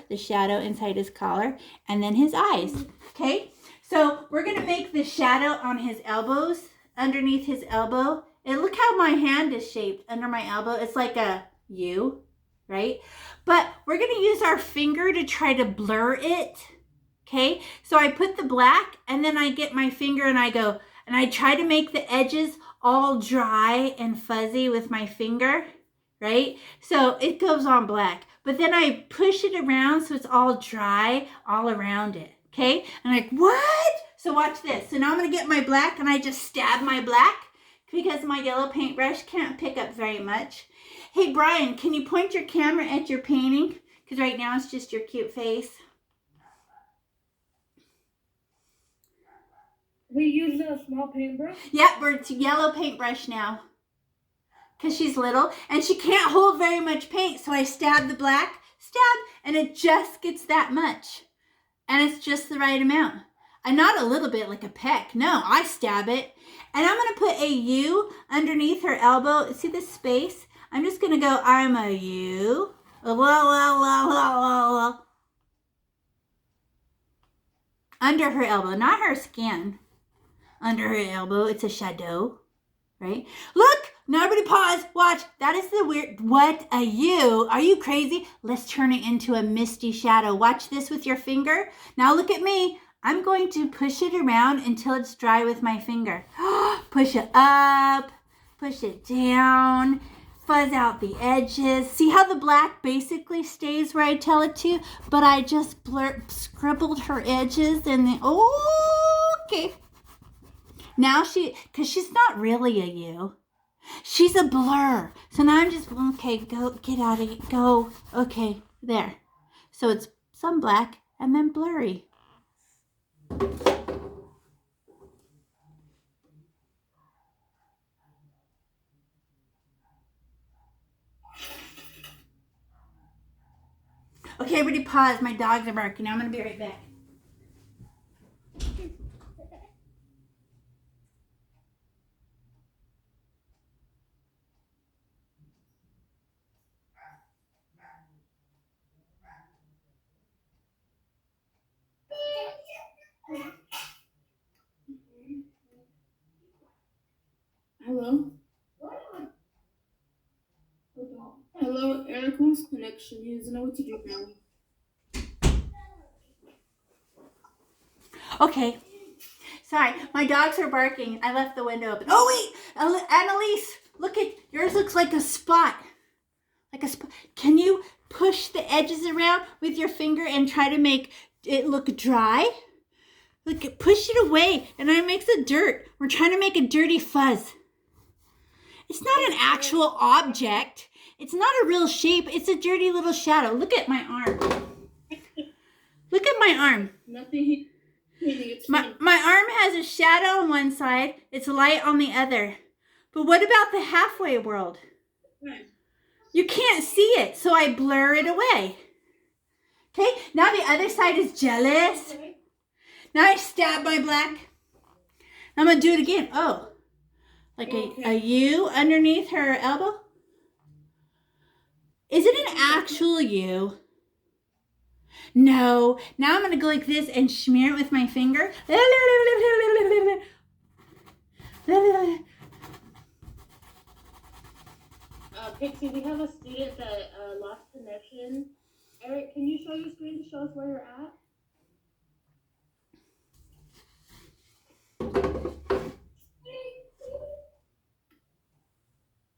S1: the shadow inside his collar, and then his eyes, okay? So we're going to make the shadow on his elbows, underneath his elbow. And look how my hand is shaped under my elbow. It's like a U, right? But we're going to use our finger to try to blur it, okay? So I put the black, and then I get my finger, and I try to make the edges all dry and fuzzy with my finger, right? So it goes on black, but then I push it around so it's all dry all around it, okay? And I'm like, what? So watch this. So now I'm going to get my black, and I just stab my black because my yellow paintbrush can't pick up very much. Hey, Brian, can you point your camera at your painting? Because right now it's just your cute face.
S2: We use a small paintbrush?
S1: Yep, it's a yellow paintbrush now. Because she's little and she can't hold very much paint. So I stab the black, and it just gets that much. And it's just the right amount. And not a little bit like a peck. No, I stab it. And I'm going to put a U underneath her elbow. See this space? I'm just going to go, I'm a U. Under her elbow, not her skin. Under her elbow, it's a shadow. Right? Look! Now everybody pause. Watch. That is the weird... What a U. Are you crazy? Let's turn it into a misty shadow. Watch this with your finger. Now look at me. I'm going to push it around until it's dry with my finger. Push it up. Push it down. Fuzz out the edges. See how the black basically stays where I tell it to? But I just scribbled her edges and then... Oh, okay. Now because she's not really a U. She's a blur. So now I'm just, okay, go, get out of it, go. Okay, there. So it's some black and then blurry. Okay, everybody pause. My dogs are barking. I'm going to be right back.
S2: Hello? Hello, Eric wants connection. He doesn't know what to do now.
S1: Okay. Sorry, my dogs are barking. I left the window open. Oh, wait! Annalise, look at, yours looks like a spot. Like a spot. Can you push the edges around with your finger and try to make it look dry? Look, push it away, and it makes a dirt. We're trying to make a dirty fuzz. It's not an actual object. It's not a real shape. It's a dirty little shadow. Look at my arm. Look at my arm.
S2: Nothing.
S1: My arm has a shadow on one side. It's light on the other. But what about the halfway world? You can't see it, so I blur it away. Okay, now the other side is jealous. Now I stab my black. I'm going to do it again. Oh, like a U underneath her elbow? Is it an actual U? No. Now I'm going to go like this and smear it with my finger.
S2: Pixie, we have a student that lost connection. Eric, can you show your screen to show us where you're at?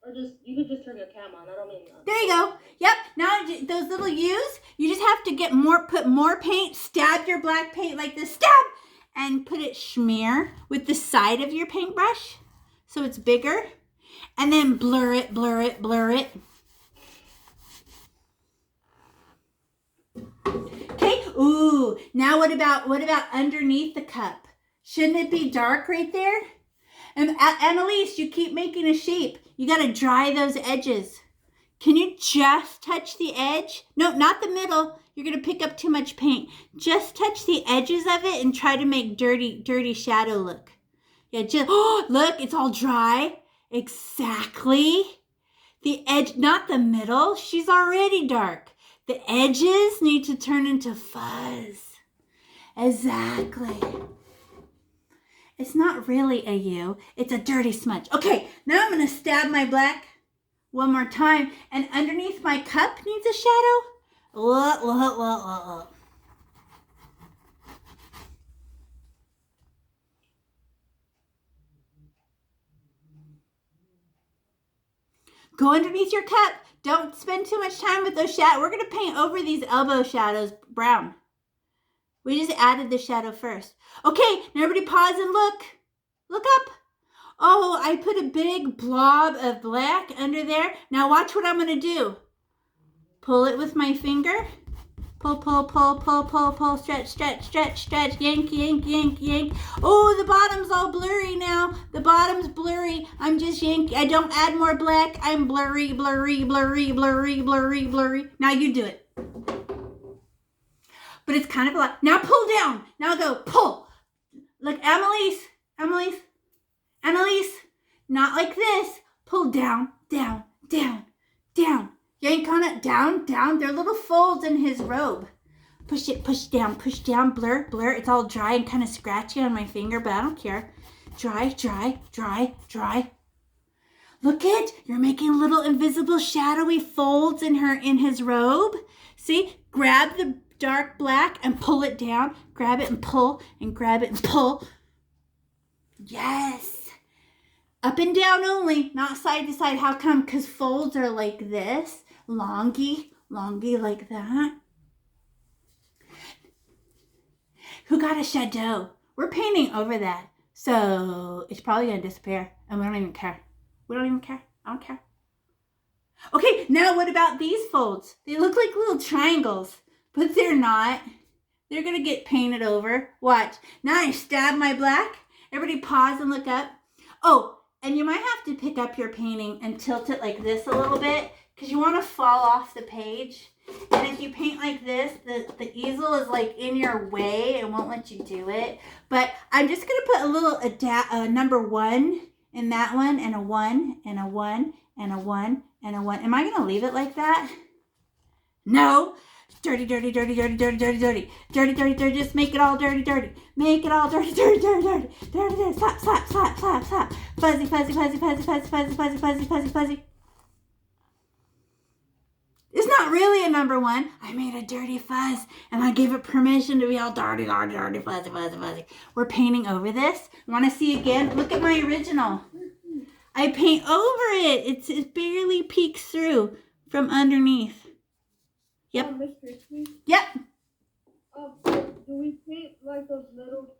S2: Or you could just turn your cam on. I don't mean that.
S1: There you go. Yep. Now those little U's, you just have to put more paint, stab your black paint like this, stab, and put it smear with the side of your paintbrush so it's bigger. And then blur it, blur it, blur it. Okay. Ooh. Now what about underneath the cup? Shouldn't it be dark right there? And Annalise, you keep making a shape. You got to dry those edges. Can you just touch the edge? No, not the middle. You're going to pick up too much paint. Just touch the edges of it and try to make dirty shadow look. Yeah, just, oh, look, it's all dry. Exactly. The edge, not the middle. She's already dark. The edges need to turn into fuzz. Exactly. It's not really a U. It's a dirty smudge. Okay, now I'm going to stab my black one more time. And underneath my cup needs a shadow. Go underneath your cup. Don't spend too much time with those shadows. We're going to paint over these elbow shadows brown. We just added the shadow first. Okay, now everybody pause and look. Look up. Oh, I put a big blob of black under there. Now watch what I'm going to do. Pull it with my finger. Pull, pull, pull, pull, pull, pull, stretch, stretch, stretch, stretch, yank, yank, yank, yank. Oh, the bottom's all blurry now. The bottom's blurry. I'm just yanking. I don't add more black. I'm blurry, blurry, blurry, blurry, blurry, blurry. Now you do it. But it's kind of a lot. Now pull down. Now go, pull. Look, Annalise. Not like this. Pull down, down, down, down. Yank on it, down, down. There are little folds in his robe. Push it, push down, blur, blur. It's all dry and kind of scratchy on my finger, but I don't care. Dry, dry, dry, dry. Look it, you're making little invisible shadowy folds in his robe. See, grab the dark black and pull it down. Grab it and pull and grab it and pull. Yes. Up and down only, not side to side. How come? Because folds are like this. Longy like that. Who got a shadow? We're painting over that. So it's probably going to disappear. And we don't even care. I don't care. Okay, now what about these folds? They look like little triangles, but they're not. They're going to get painted over. Watch. Now I stab my black. Everybody pause and look up. Oh, and you might have to pick up your painting and tilt it like this a little bit because you want to fall off the page. And if you paint like this, the easel is like in your way and won't let you do it. But I'm just going to put a little number 1 in that one, and a 1, and a 1, and a 1, and a 1. Am I going to leave it like that? No. Dirty, dirty, dirty, dirty, dirty, dirty, dirty. Dirty, dirty, dirty. Just make it all dirty, dirty. Make it all dirty, dirty, dirty, dirty. Dirty, dirty. Slap, slap, slap, slap, slap. Fuzzy, fuzzy, fuzzy, fuzzy, fuzzy, fuzzy, fuzzy, fuzzy, fuzzy, fuzzy. It's not really a number 1. I made a dirty fuzz, and I gave it permission to be all dirty, dirty, dirty, fuzzy, fuzzy, fuzzy. We're painting over this. Want to see again? Look at my original. I paint over it. It barely peeks through from underneath. Yep.
S2: Miss Trixie?
S1: Yep.
S2: Do we paint like those little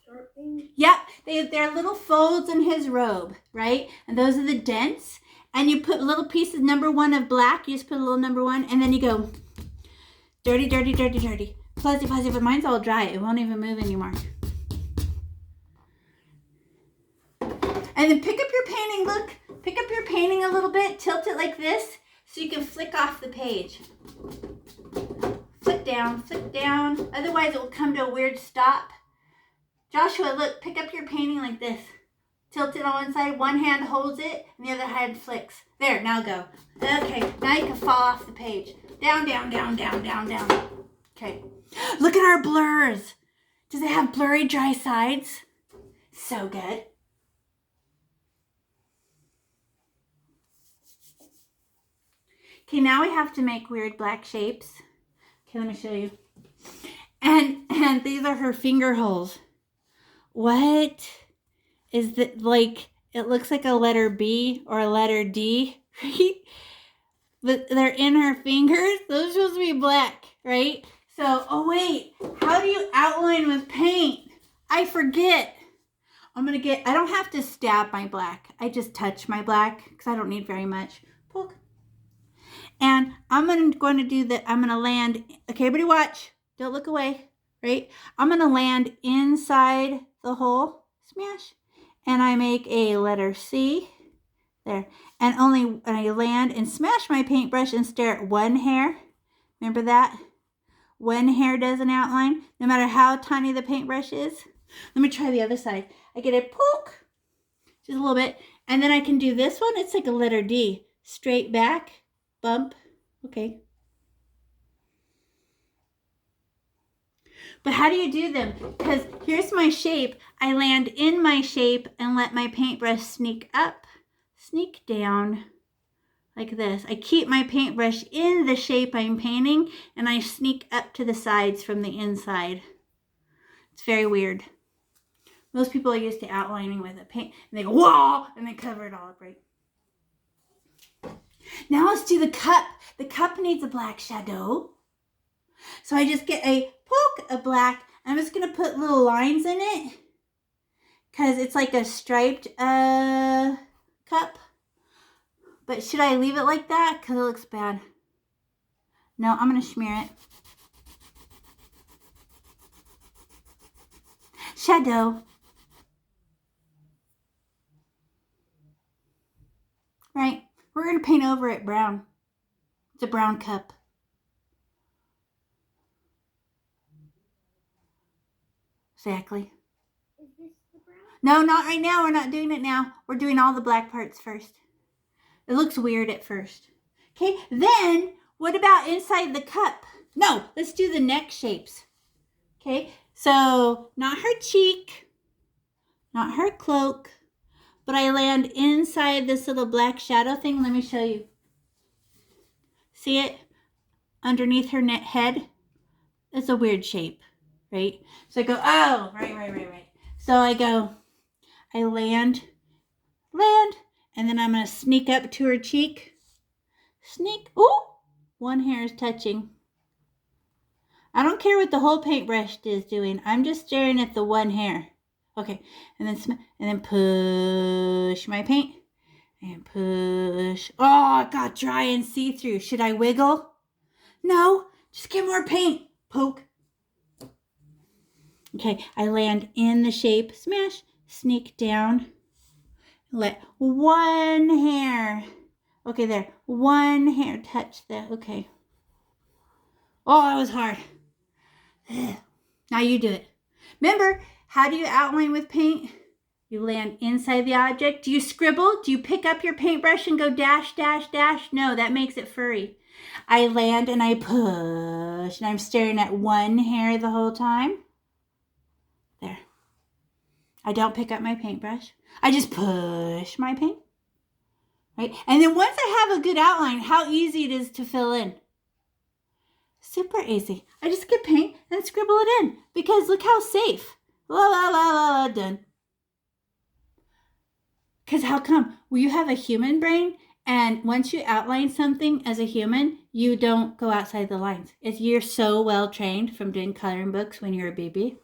S2: sharp things?
S1: Yep. They're little folds in his robe, right? And those are the dents. And you put little pieces, number 1 of black. You just put a little number 1, and then you go dirty, dirty, dirty, dirty. Fuzzy, fuzzy, but mine's all dry. It won't even move anymore. And then pick up your painting, look. Pick up your painting a little bit. Tilt it like this so you can flick off the page. Flick down, flick down. Otherwise, it will come to a weird stop. Joshua, look, pick up your painting like this. Tilt it on one side. One hand holds it, and the other hand flicks. There, now go. Okay, now you can fall off the page. Down, down, down, down, down, down. Okay. Look at our blurs. Does it have blurry, dry sides? So good. Okay, now we have to make weird black shapes. Okay, let me show you. And these are her finger holes. What is that? Like, it looks like a letter B or a letter D, right? But they're in her fingers. Those are supposed to be black, right? So, oh wait, how do you outline with paint? I forget. I don't have to stab my black. I just touch my black because I don't need very much. Poke. And I'm going to do that. I'm going to land. Okay, everybody watch. Don't look away, right? I'm going to land inside the hole. Smash. And I make a letter C. There. And only I land and smash my paintbrush and stare at one hair. Remember that? One hair does an outline, no matter how tiny the paintbrush is. Let me try the other side. I get a poke, just a little bit. And then I can do this one. It's like a letter D. Straight back, bump. Okay. But how do you do them? Because here's my shape. I land in my shape and let my paintbrush sneak up, sneak down, like this. I keep my paintbrush in the shape I'm painting, and I sneak up to the sides from the inside. It's very weird. Most people are used to outlining with a paint, and they go, whoa, and they cover it all up, right? Now let's do the cup. The cup needs a black shadow. So I just get a poke of black. I'm just going to put little lines in it because it's like a striped cup. But should I leave it like that? Because it looks bad. No, I'm going to smear it. Shadow. Right? We're going to paint over it brown. It's a brown cup. Exactly.
S3: Is this the brown?
S1: No, not right now. We're not doing it now. We're doing all the black parts first. It looks weird at first. Okay, then what about inside the cup? No, let's do the neck shapes. Okay, so not her cheek, not her cloak, but I land inside this little black shadow thing. Let me show you. See it? Underneath her head? It's a weird shape, right? So I go, oh, right. So I go, I land, and then I'm going to sneak up to her cheek. Sneak. Ooh, one hair is touching. I don't care what the whole paintbrush is doing. I'm just staring at the one hair. Okay, and then push my paint. And push. Oh, it got dry and see-through. Should I wiggle? No, just get more paint. Poke. Okay, I land in the shape. Smash. Sneak down. Let one hair. Okay, there. One hair touch that. Okay. Oh, that was hard. Now you do it. Remember, how do you outline with paint? You land inside the object. Do you scribble? Do you pick up your paintbrush and go dash, dash, dash? No, that makes it furry. I land and I push, and I'm staring at one hair the whole time. There. I don't pick up my paintbrush. I just push my paint. Right? And then once I have a good outline, how easy it is to fill in. Super easy. I just get paint and scribble it in because look how safe. La la la la la, done. Because how come? Well, you have a human brain, and once you outline something as a human, you don't go outside the lines. If you're so well trained from doing coloring books when you're a baby.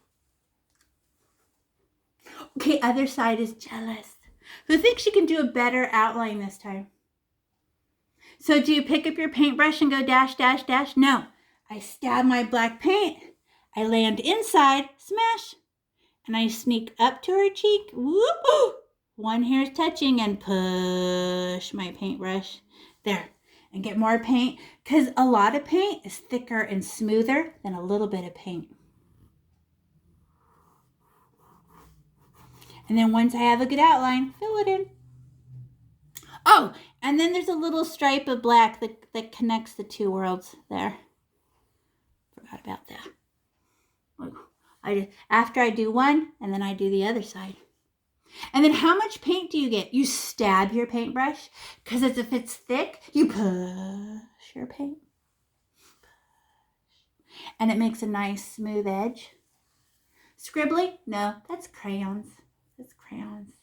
S1: Okay, other side is jealous. Who thinks you can do a better outline this time? So do you pick up your paintbrush and go dash, dash, dash? No. I stab my black paint. I land inside, smash, and I sneak up to her cheek. Whoop! One hair is touching and push my paintbrush. There. And get more paint because a lot of paint is thicker and smoother than a little bit of paint. And then once I have a good outline, fill it in. Oh, and then there's a little stripe of black that connects the two worlds there. Forgot about that. After I do one, and then I do the other side. And then how much paint do you get? You stab your paintbrush, because if it's thick, you push your paint. And it makes a nice smooth edge. Scribbly? No, that's crayons. That's crayons.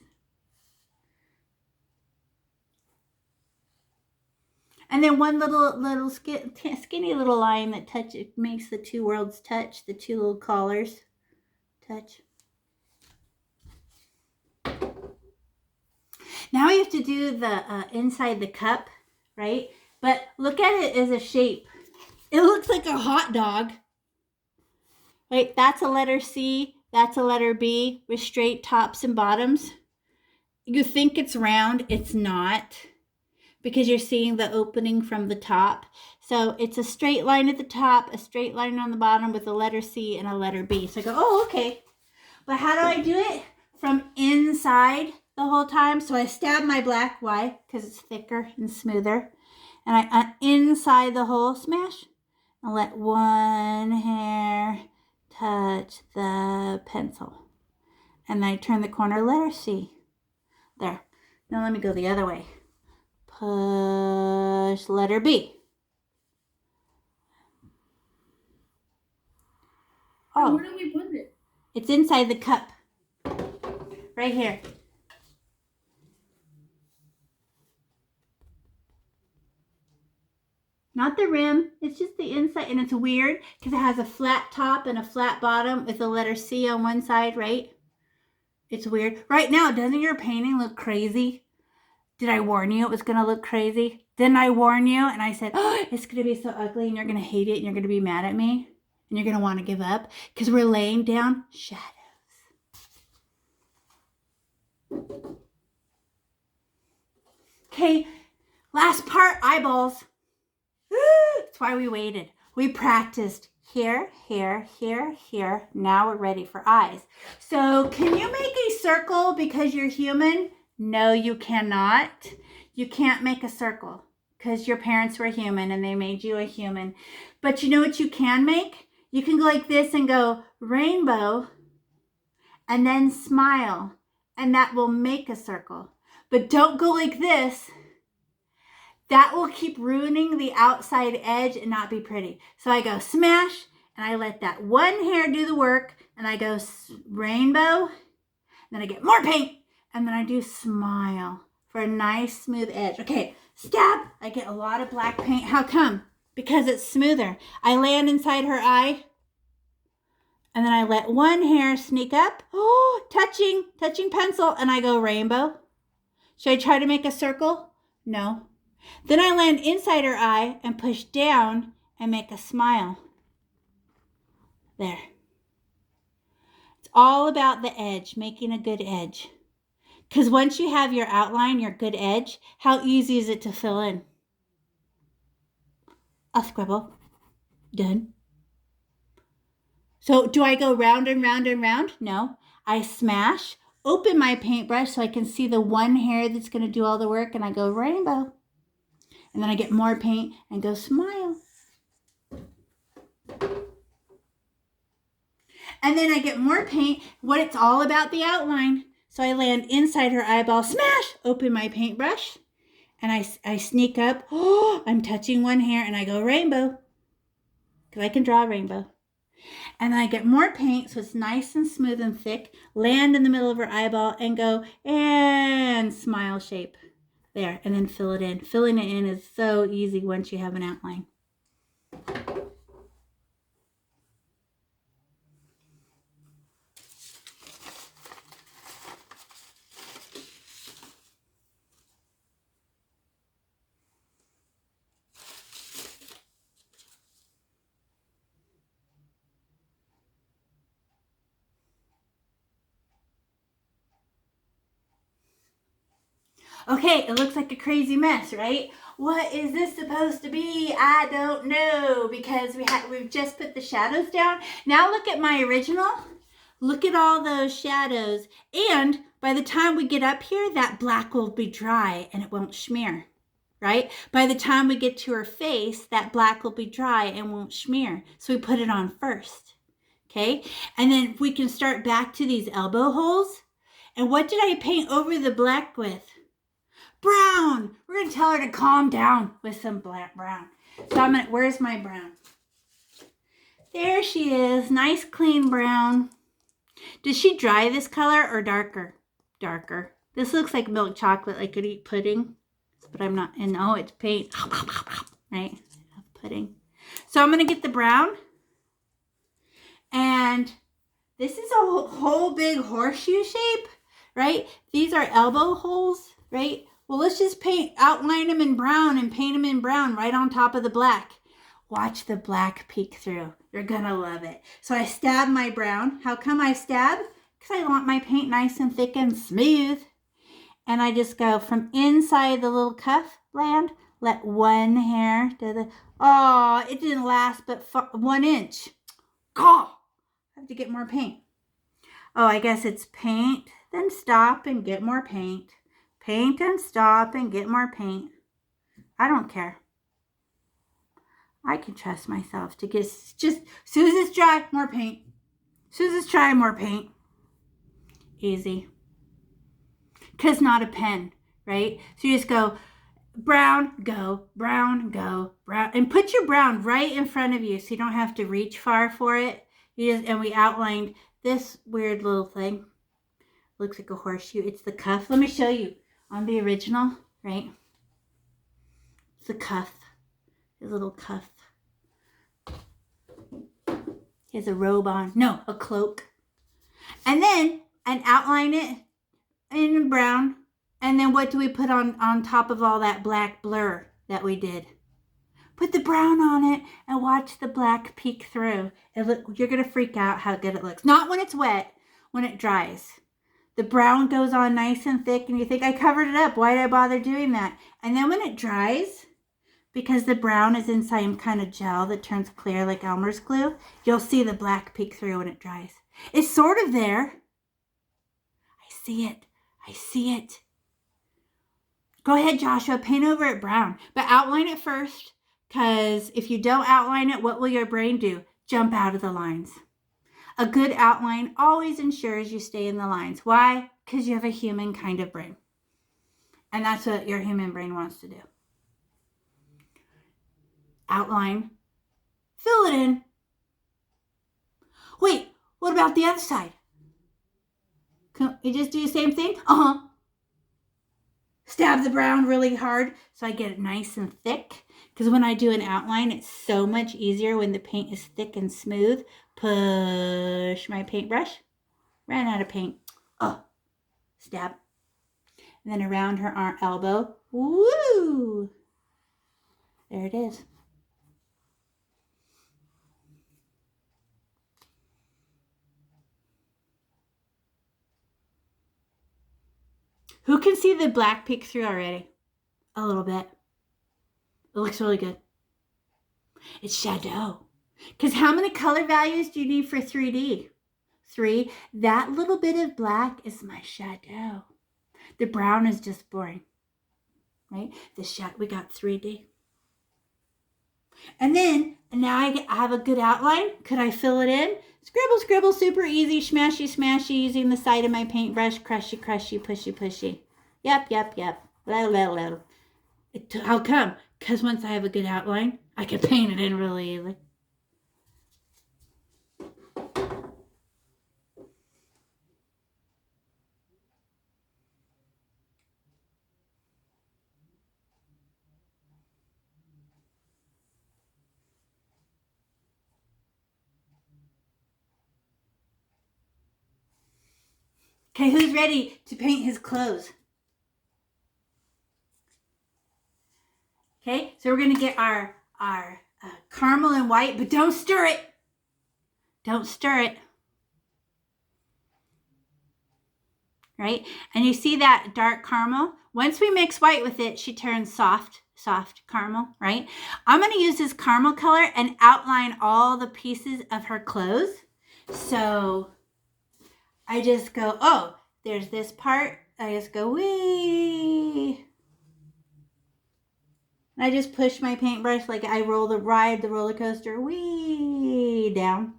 S1: And then one little skinny little line that makes the two worlds touch, the two little collars touch. Now we have to do the inside the cup, right? But look at it as a shape. It looks like a hot dog. Right? That's a letter C. That's a letter B with straight tops and bottoms. You think it's round. It's not. Because you're seeing the opening from the top. So it's a straight line at the top, a straight line on the bottom with a letter C and a letter B. So I go, oh, okay. But how do I do it? From inside the whole time. So I stab my black. Why? Because it's thicker and smoother. And I inside the hole, smash. And let one hair touch the pencil. And then I turn the corner, letter C. There. Now let me go the other way. Push letter B. Oh.
S2: Where do we put it?
S1: It's inside the cup. Right here. Not the rim. It's just the inside. And it's weird because it has a flat top and a flat bottom with the letter C on one side, right? It's weird. Right now, doesn't your painting look crazy? Did I warn you it was going to look crazy? Didn't I warn you? And I said, oh, it's going to be so ugly and you're going to hate it and you're going to be mad at me and you're going to want to give up because we're laying down shadows. Okay, last part, eyeballs. That's why we waited. We practiced here, here, here, here. Now we're ready for eyes. So can you make a circle because you're human? No, you cannot. You can't make a circle because your parents were human and they made you a human. But you know what you can make? You can go like this and go rainbow and then smile, and that will make a circle. But don't go like this. That will keep ruining the outside edge and not be pretty. So I go smash, and I let that one hair do the work, and I go rainbow, then I get more paint, and then I do smile for a nice smooth edge. Okay, stab. I get a lot of black paint. How come? Because it's smoother. I land inside her eye, and then I let one hair sneak up. Oh, touching pencil, and I go rainbow. Should I try to make a circle? No. Then I land inside her eye and push down and make a smile. There. It's all about the edge, making a good edge. Because once you have your outline, your good edge, how easy is it to fill in? A scribble. Done. So do I go round and round and round? No. I smash, open my paintbrush so I can see the one hair that's going to do all the work, and I go rainbow. And then I get more paint and go smile. And then I get more paint. What it's all about the outline. So I land inside her eyeball, smash, open my paintbrush, and I sneak up. Oh, I'm touching one hair, and I go rainbow. Because I can draw a rainbow. And then I get more paint so it's nice and smooth and thick. Land in the middle of her eyeball and go and smile shape. There, and then fill it in. Filling it in is so easy once you have an outline. Okay, it looks like a crazy mess, right? What is this supposed to be? I don't know, because we've just put the shadows down. Now look at my original. Look at all those shadows. And by the time we get up here, that black will be dry and it won't smear, right? By the time we get to her face, that black will be dry and won't smear. So we put it on first, okay? And then we can start back to these elbow holes. And what did I paint over the black with? Brown. We're going to tell her to calm down with some black brown. So where's my brown? There she is. Nice clean brown. Does she dry this color or darker? Darker. This looks like milk chocolate. I could eat pudding, but I'm not. And oh, it's paint. Right? Pudding. So I'm going to get the brown. And this is a whole big horseshoe shape, right? These are elbow holes, right? Well, let's just outline them in brown and paint them in brown right on top of the black. Watch the black peek through. You're gonna love it. So I stab my brown. How come I stab? Because I want my paint nice and thick and smooth. And I just go from inside the little cuff land, let one hair do the, oh, it didn't last but 1 inch. Oh, I have to get more paint. Oh, I guess it's paint, then stop and get more paint. Paint and stop and get more paint. I don't care. I can trust myself to get just, soon as it's dry, more paint. Soon as it's dry, more paint. Easy. Because not a pen, right? So you just go brown, go, brown, go, brown. And put your brown right in front of you so you don't have to reach far for it. And we outlined this weird little thing. Looks like a horseshoe. It's the cuff. Let me show you. On the original, right? It's the cuff. His little cuff. He has a robe on. No, a cloak. And then, and outline it in brown. And then what do we put on top of all that black blur that we did? Put the brown on it and watch the black peek through. You're going to freak out how good it looks. Not when it's wet, when it dries. The brown goes on nice and thick and you think, I covered it up. Why did I bother doing that? And then when it dries, because the brown is in some kind of gel that turns clear like Elmer's glue, you'll see the black peek through when it dries. It's sort of there. I see it. I see it. Go ahead, Joshua, paint over it brown, but outline it first, because if you don't outline it, what will your brain do? Jump out of the lines. A good outline always ensures you stay in the lines. Why? Because you have a human kind of brain. And that's what your human brain wants to do. Outline, fill it in. Wait, what about the other side? Can you just do the same thing? Stab the brown really hard so I get it nice and thick. Because when I do an outline, it's so much easier when the paint is thick and smooth. Push my paintbrush. Ran out of paint. Stab. And then around her elbow. Woo! There it is. Who can see the black peek through already? A little bit. It looks really good. It's shadow. Because how many color values do you need for 3D? 3. That little bit of black is my shadow. The brown is just boring. Right? We got 3D. And then, now I have a good outline. Could I fill it in? Scribble, scribble, super easy. Smashy, smashy, using the side of my paintbrush. Crushy, crushy, pushy, pushy. Yep. How come? Because once I have a good outline, I can paint it in really easily. Okay, who's ready to paint his clothes? Okay, so we're going to get our caramel and white, but don't stir it. Don't stir it. Right? And you see that dark caramel? Once we mix white with it, she turns soft caramel, right? I'm going to use this caramel color and outline all the pieces of her clothes. So I just go, there's this part. I just go, wee. And I just push my paintbrush like I ride the roller coaster, wee, down.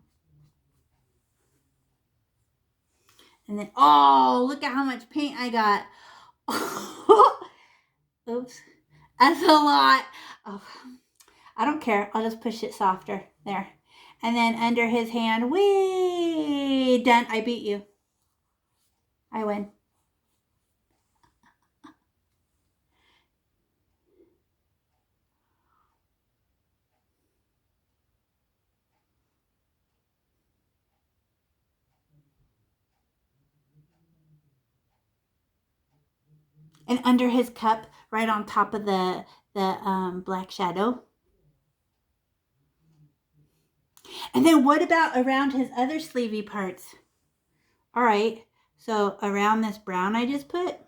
S1: And then, look at how much paint I got. Oops. That's a lot. I don't care. I'll just push it softer. There. And then under his hand, whee! Done. I beat you. I win. And under his cup, right on top of the black shadow. And then what about around his other sleevey parts? All right. So around this brown I just put.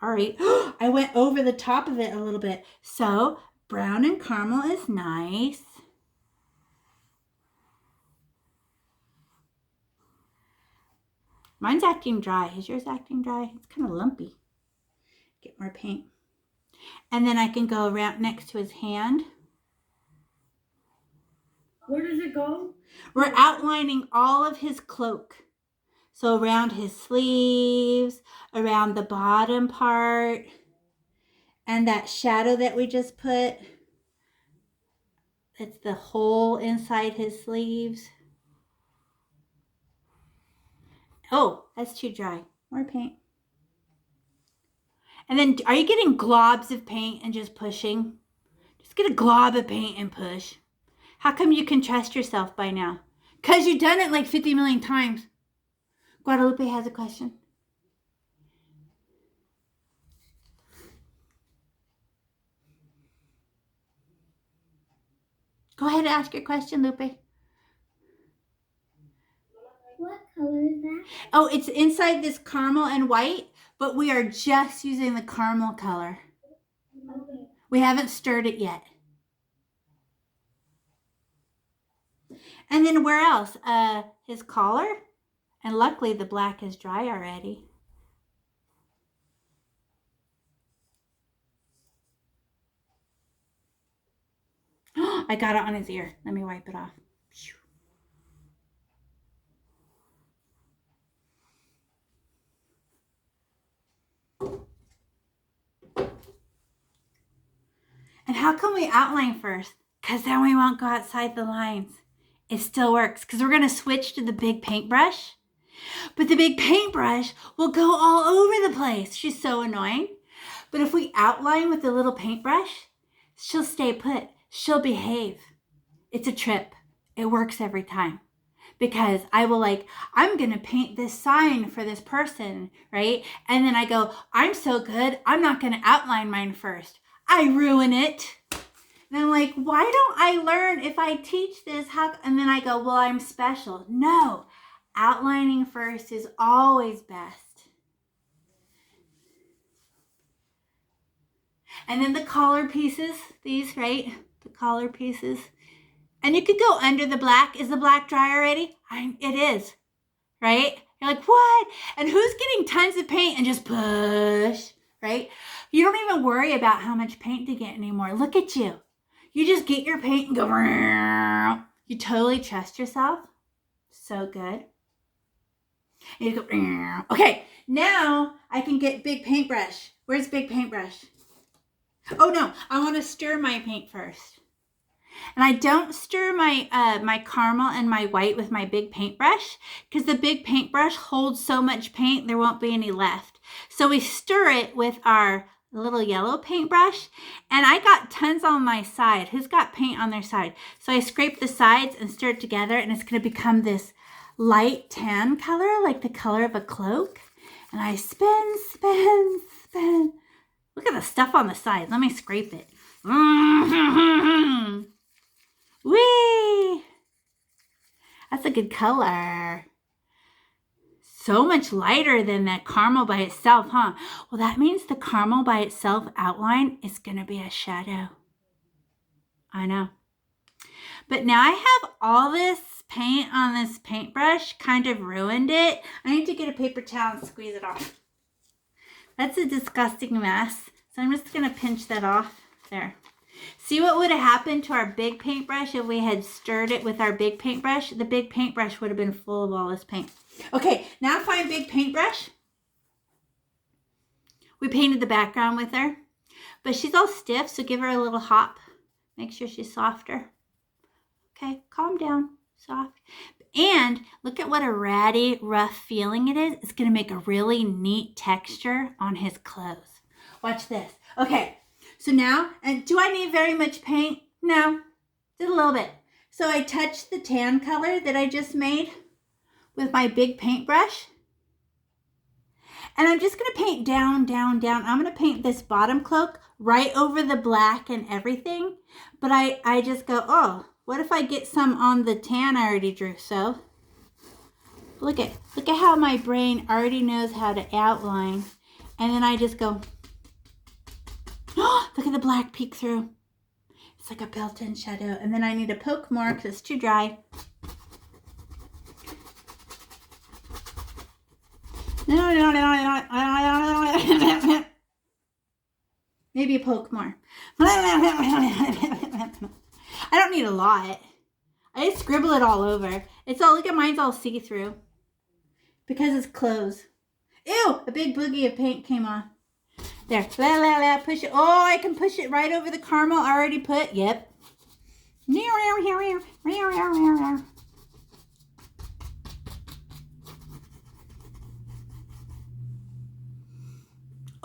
S1: All right. I went over the top of it a little bit. So brown and caramel is nice. Mine's acting dry. Is yours acting dry? It's kind of lumpy. Get more paint. And then I can go around next to his hand.
S2: Where does it go?
S1: We're outlining all of his cloak. So around his sleeves, around the bottom part, and that shadow that we just put. It's the hole inside his sleeves. Oh, that's too dry. More paint. And then, are you getting globs of paint and just pushing? Just get a glob of paint and push. How come you can trust yourself by now? Because you've done it like 50 million times. Guadalupe has a question. Go ahead and ask your question, Lupe.
S3: What color is that?
S1: Oh, it's inside this caramel and white, but we are just using the caramel color.
S3: Okay.
S1: We haven't stirred it yet. And then where else? His collar. And luckily the black is dry already. I got it on his ear. Let me wipe it off. And how come we outline first? Because then we won't go outside the lines. It still works because we're going to switch to the big paintbrush. But the big paintbrush will go all over the place. She's so annoying. But if we outline with the little paintbrush, she'll stay put. She'll behave. It's a trip. It works every time. Because I will I'm going to paint this sign for this person, right? And then I go, I'm so good, I'm not going to outline mine first. I ruin it. And I'm like, why don't I learn if I teach this? And then I go, well, I'm special. No, outlining first is always best. And then the collar pieces, these, right? The collar pieces. And you could go under the black. Is the black dry already? It is, right? You're like, what? And who's getting tons of paint and just push, right? You don't even worry about how much paint to get anymore. Look at you. You just get your paint and go. You totally trust yourself. So good. And you go. Okay, now I can get big paintbrush. Where's big paintbrush? Oh no, I want to stir my paint first. And I don't stir my my caramel and my white with my big paintbrush because the big paintbrush holds so much paint there won't be any left. So we stir it with our little yellow paintbrush, and I got tons on my side. Who's got paint on their side? So I scrape the sides and stir it together, and it's going to become this light tan color, like the color of a cloak. And I spin, spin, spin. Look at the stuff on the side. Let me scrape it. Whee! That's a good color. So much lighter than that caramel by itself, huh? Well, that means the caramel by itself outline is going to be a shadow. I know. But now I have all this paint on this paintbrush, kind of ruined it. I need to get a paper towel and squeeze it off. That's a disgusting mess. So I'm just going to pinch that off. There. See what would have happened to our big paintbrush if we had stirred it with our big paintbrush? The big paintbrush would have been full of all this paint. Okay, now find big paintbrush. We painted the background with her, but she's all stiff, so give her a little hop. Make sure she's softer. Okay, calm down, soft. And look at what a ratty, rough feeling it is. It's going to make a really neat texture on his clothes. Watch this. Okay, so now, and do I need very much paint? No, just a little bit. So I touched the tan color that I just made with my big paintbrush. And I'm just going to paint down, down, down. I'm going to paint this bottom cloak right over the black and everything. But I just go, oh, what if I get some on the tan I already drew? So look at how my brain already knows how to outline. And then I just go, oh, look at the black peek through. It's like a built-in shadow. And then I need to poke more because it's too dry. Maybe poke more. I don't need a lot. I just scribble it all over. It's all, look at mine's all see-through. Because it's clothes. Ew, a big boogie of paint came off. There, push it. Oh, I can push it right over the caramel I already put. Yep.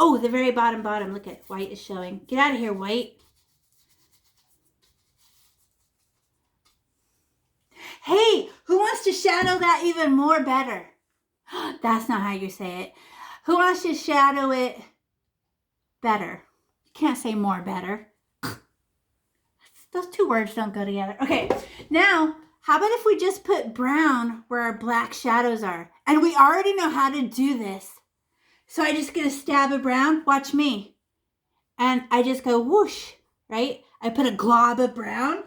S1: Oh, the very bottom. Look at white is showing. Get out of here, white. Hey, who wants to shadow that even more better? That's not how you say it. Who wants to shadow it better? You can't say more better. Those two words don't go together. Okay, now How about if we just put brown where our black shadows are? And we already know how to do this. So I just get a stab of brown. Watch me. And I just go whoosh, right? I put a glob of brown.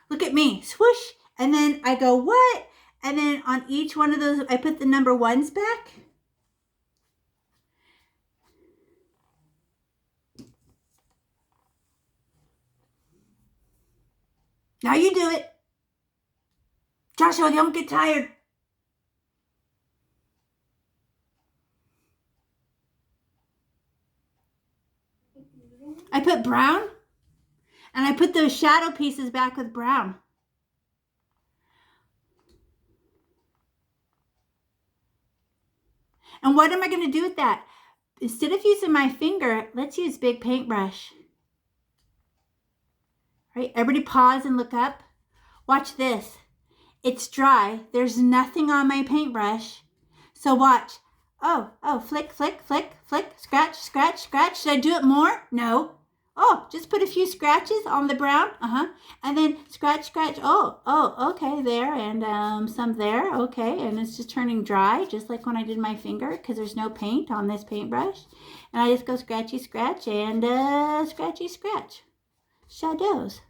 S1: Look at me, swoosh. And then I go, what? And then on each one of those, I put the number ones back. Now you do it. Joshua, don't get tired. I put brown, and I put those shadow pieces back with brown. And what am I going to do with that? Instead of using my finger, let's use big paintbrush. Right? Everybody pause and look up. Watch this. It's dry. There's nothing on my paintbrush. So watch. Oh, flick, flick, flick, flick, scratch, scratch, scratch. Should I do it more? No. Oh, just put a few scratches on the brown. And then scratch, scratch. Oh, okay, there. And some there. Okay, and it's just turning dry, just like when I did my finger, because there's no paint on this paintbrush. And I just go scratchy, scratch, and scratchy, scratch. Shadows.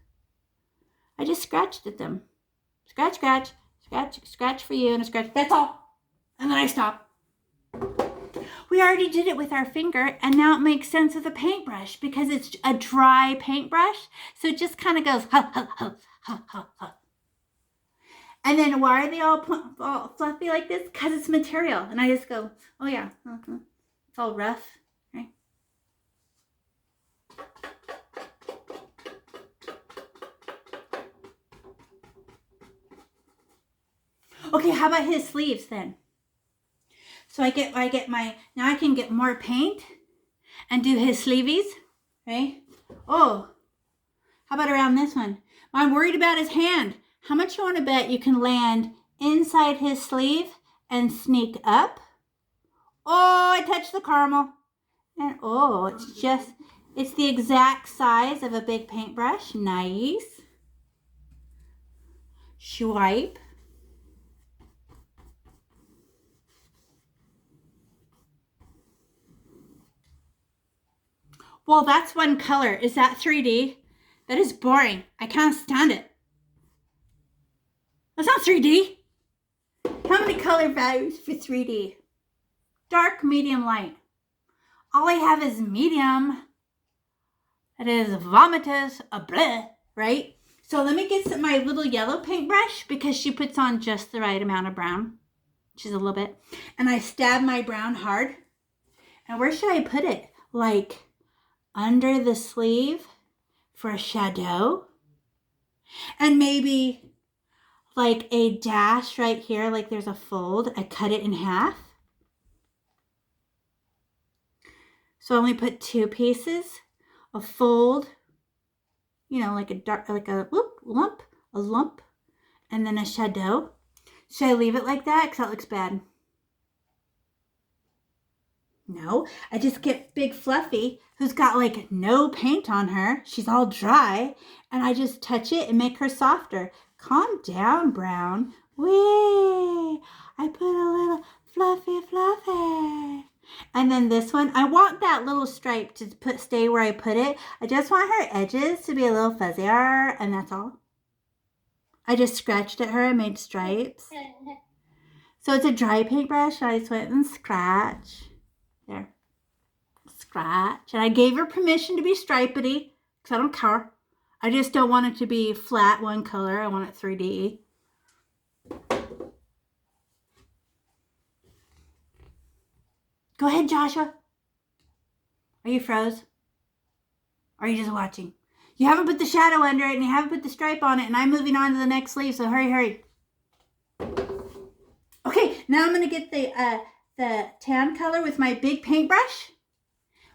S1: I just scratched at them. Scratch, scratch, scratch, scratch for you, and a scratch. That's all. And then I stop. We already did it with our finger, and now it makes sense with a paintbrush because it's a dry paintbrush. So it just kind of goes, ha, ha, ha, ha, ha, ha. And then why are they all fluffy like this? Because it's material. And I just go, oh yeah, it's all rough, right? Okay, how about his sleeves then? So I get my, now I can get more paint and do his sleeves, right? Oh, how about around this one? I'm worried about his hand. How much you want to bet you can land inside his sleeve and sneak up? Oh, I touched the caramel. And oh, it's the exact size of a big paintbrush. Nice. Swipe. Well, that's one color. Is that 3D? That is boring. I can't stand it. That's not 3D. How many color values for 3D? Dark, medium, light. All I have is medium. That is vomitous, a bleh, right? So let me get my little yellow paintbrush because she puts on just the right amount of brown. She's a little bit. And I stab my brown hard. And where should I put it? Like under the sleeve for a shadow, and maybe like a dash right here, like there's a fold. I cut it in half, so I only put 2 pieces, a fold, you know, like a lump, and then a shadow. Should I leave it like that? Because that looks bad. No, I just get Big Fluffy, who's got like no paint on her. She's all dry, and I just touch it and make her softer. Calm down, Brown. Whee! I put a little fluffy. And then this one, I want that little stripe to stay where I put it. I just want her edges to be a little fuzzier, and that's all. I just scratched at her and made stripes. So it's a dry paintbrush. I just went and scratch. There. Scratch. And I gave her permission to be stripedy because I don't care. I just don't want it to be flat one color. I want it 3D. Go ahead, Joshua. Are you froze? Or are you just watching? You haven't put the shadow under it and you haven't put the stripe on it, and I'm moving on to the next sleeve, so hurry. Okay, now I'm going to get the tan color with my big paintbrush.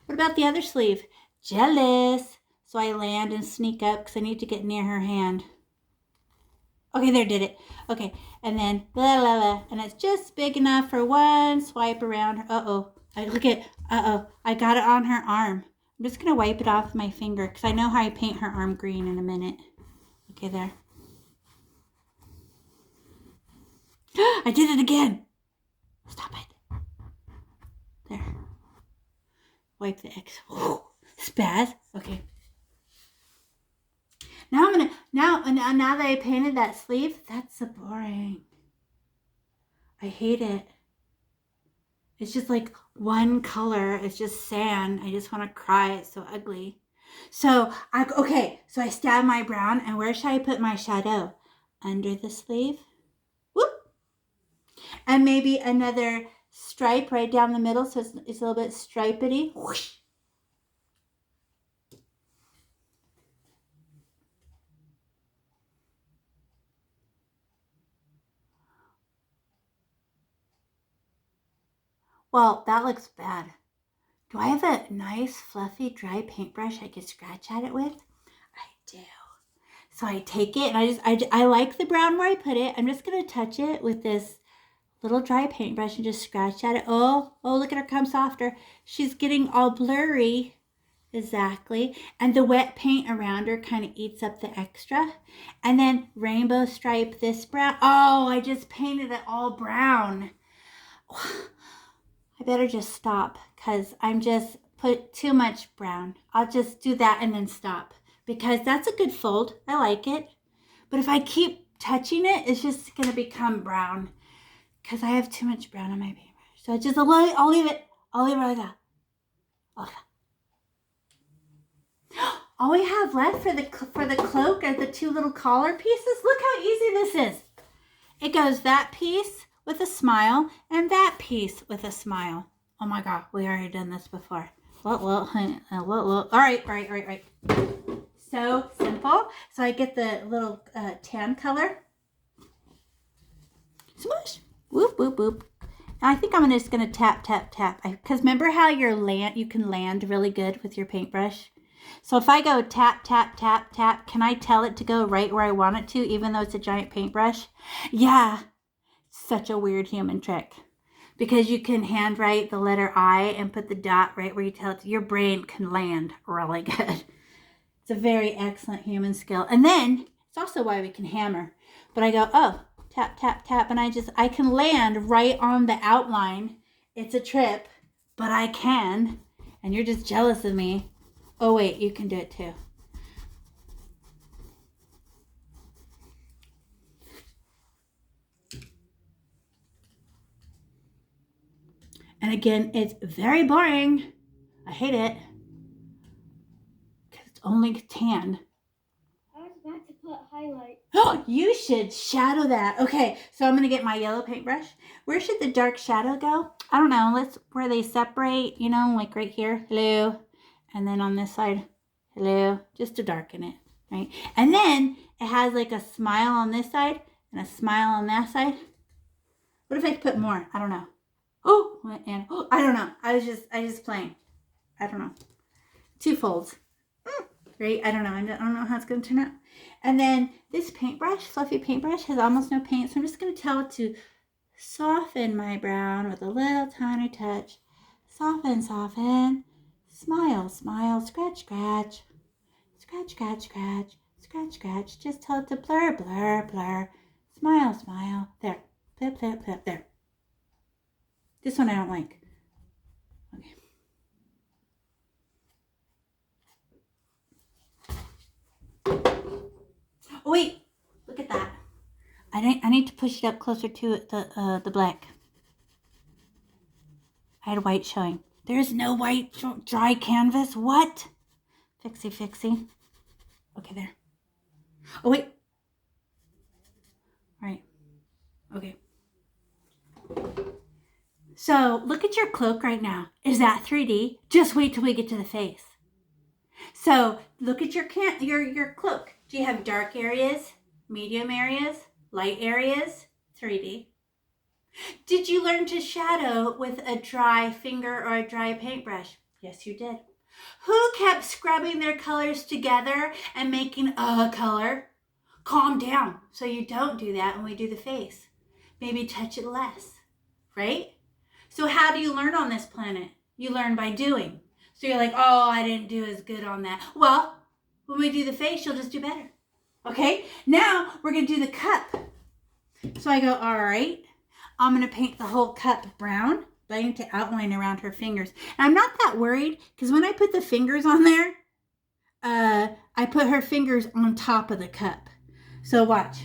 S1: What about the other sleeve? Jealous. So I land and sneak up because I need to get near her hand. Okay, there, did it. Okay, and then blah, blah, blah. And it's just big enough for one swipe around her. I got it on her arm. I'm just going to wipe it off with my finger because I know how I paint her arm green in a minute. Okay, there. I did it again. Stop it. There. Wipe the X. Spaz. Okay. Now I'm gonna now that I painted that sleeve, that's so boring. I hate it. It's just like one color. It's just sand. I just want to cry. It's so ugly. So so I stab my brown, and where should I put my shadow? Under the sleeve. Whoop. And maybe another stripe right down the middle, so it's a little bit stripedy. Whoosh. Well, that looks bad. Do I have a nice, fluffy, dry paintbrush I could scratch at it with? I do. So I take it, and I like the brown where I put it. I'm just going to touch it with this little dry paintbrush and just scratch at it. Oh, look at her come softer. She's getting all blurry. Exactly. And the wet paint around her kind of eats up the extra. And then rainbow stripe this brown. Oh, I just painted it all brown. I better just stop because I'm just put too much brown. I'll just do that and then stop because that's a good fold. I like it. But if I keep touching it, it's just going to become brown because I have too much brown on my paintbrush. So I'll leave it like that. Okay. All we have left for the cloak are the two little collar pieces. Look how easy this is. It goes that piece with a smile and that piece with a smile. Oh my God, we already done this before. All right. So simple. So I get the little tan color. Smush. Whoop, whoop, whoop. Now I think I'm just going to tap. Because remember how you can land really good with your paintbrush? So if I go tap, can I tell it to go right where I want it to, even though it's a giant paintbrush? Yeah. Such a weird human trick. Because you can handwrite the letter I and put the dot right where you tell it to. Your brain can land really good. It's a very excellent human skill. And then it's also why we can hammer. But I go, oh, tap, and I can land right on the outline. It's a trip, but I can. And you're just jealous of me. Oh, wait, you can do it too. And again, it's very boring. I hate it. Because it's only tan.
S3: I was about to put highlight.
S1: Oh, you should shadow that. Okay, so I'm going to get my yellow paintbrush. Where should the dark shadow go? I don't know. Where they separate, like right here. Hello. And then on this side. Hello. Just to darken it, right? And then it has like a smile on this side and a smile on that side. What if I could put more? I don't know. I don't know. I just playing. I don't know. Two folds. Right? I don't know. I don't know how it's going to turn out. And then this paintbrush, fluffy paintbrush, has almost no paint. So I'm just going to tell it to soften my brown with a little tiny touch. Soften. Smile. Scratch. Scratch. Just tell it to blur. Smile. There. Flip. There. This one I don't like. Okay. Oh, wait. Look at that. I need to push it up closer to the black. I had white showing. There's no white dry canvas. What? Fixie. Okay, there. Oh, wait. All right. Okay. So look at your cloak right now. Is that 3D? Just wait till we get to the face. So look at your cloak. Do you have dark areas, medium areas, light areas? 3D. Did you learn to shadow with a dry finger or a dry paintbrush? Yes, you did. Who kept scrubbing their colors together and making a color? Calm down so you don't do that when we do the face. Maybe touch it less, right? So how do you learn on this planet? You learn by doing. So you're like, oh, I didn't do as good on that. Well, when we do the face, you'll just do better. Okay? Now we're going to do the cup. So I go, all right, I'm going to paint the whole cup brown, but I need to outline around her fingers. And I'm not that worried because when I put the fingers on there, I put her fingers on top of the cup. So watch.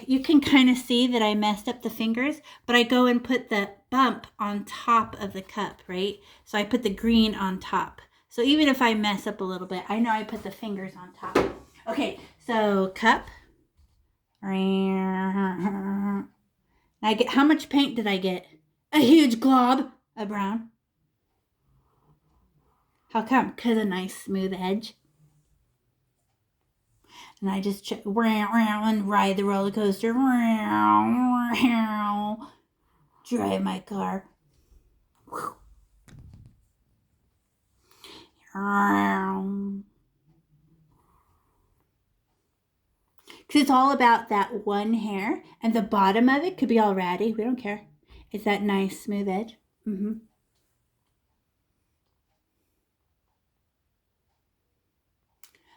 S1: You can kind of see that I messed up the fingers, but I go and put the bump on top of the cup, right? So I put the green on top. So even if I mess up a little bit, I know I put the fingers on top. Okay, so cup. I get, how much paint did I get? A huge glob of brown. How come? Because a nice smooth edge. And I just and ride the roller coaster. Drive my car. Because it's all about that one hair, and the bottom of it could be all ratty. We don't care. It's that nice smooth edge.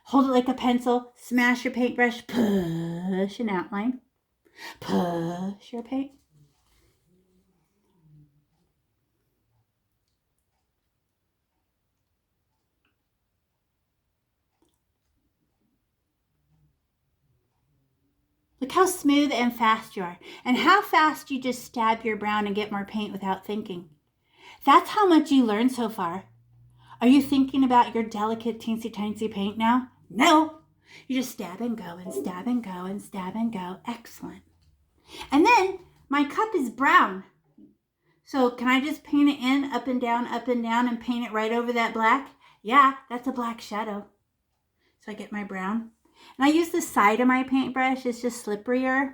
S1: Hold it like a pencil. Smash your paintbrush. Push an outline. Push your paint. Look how smooth and fast you are. And how fast you just stab your brown and get more paint without thinking. That's how much you learned so far. Are you thinking about your delicate teensy-tiny paint now? No. You just stab and go and stab and go and stab and go. Excellent. And then my cup is brown. So can I just paint it in up and down, and paint it right over that black? Yeah, that's a black shadow. So I get my brown. And I use the side of my paintbrush. It's just slipperier.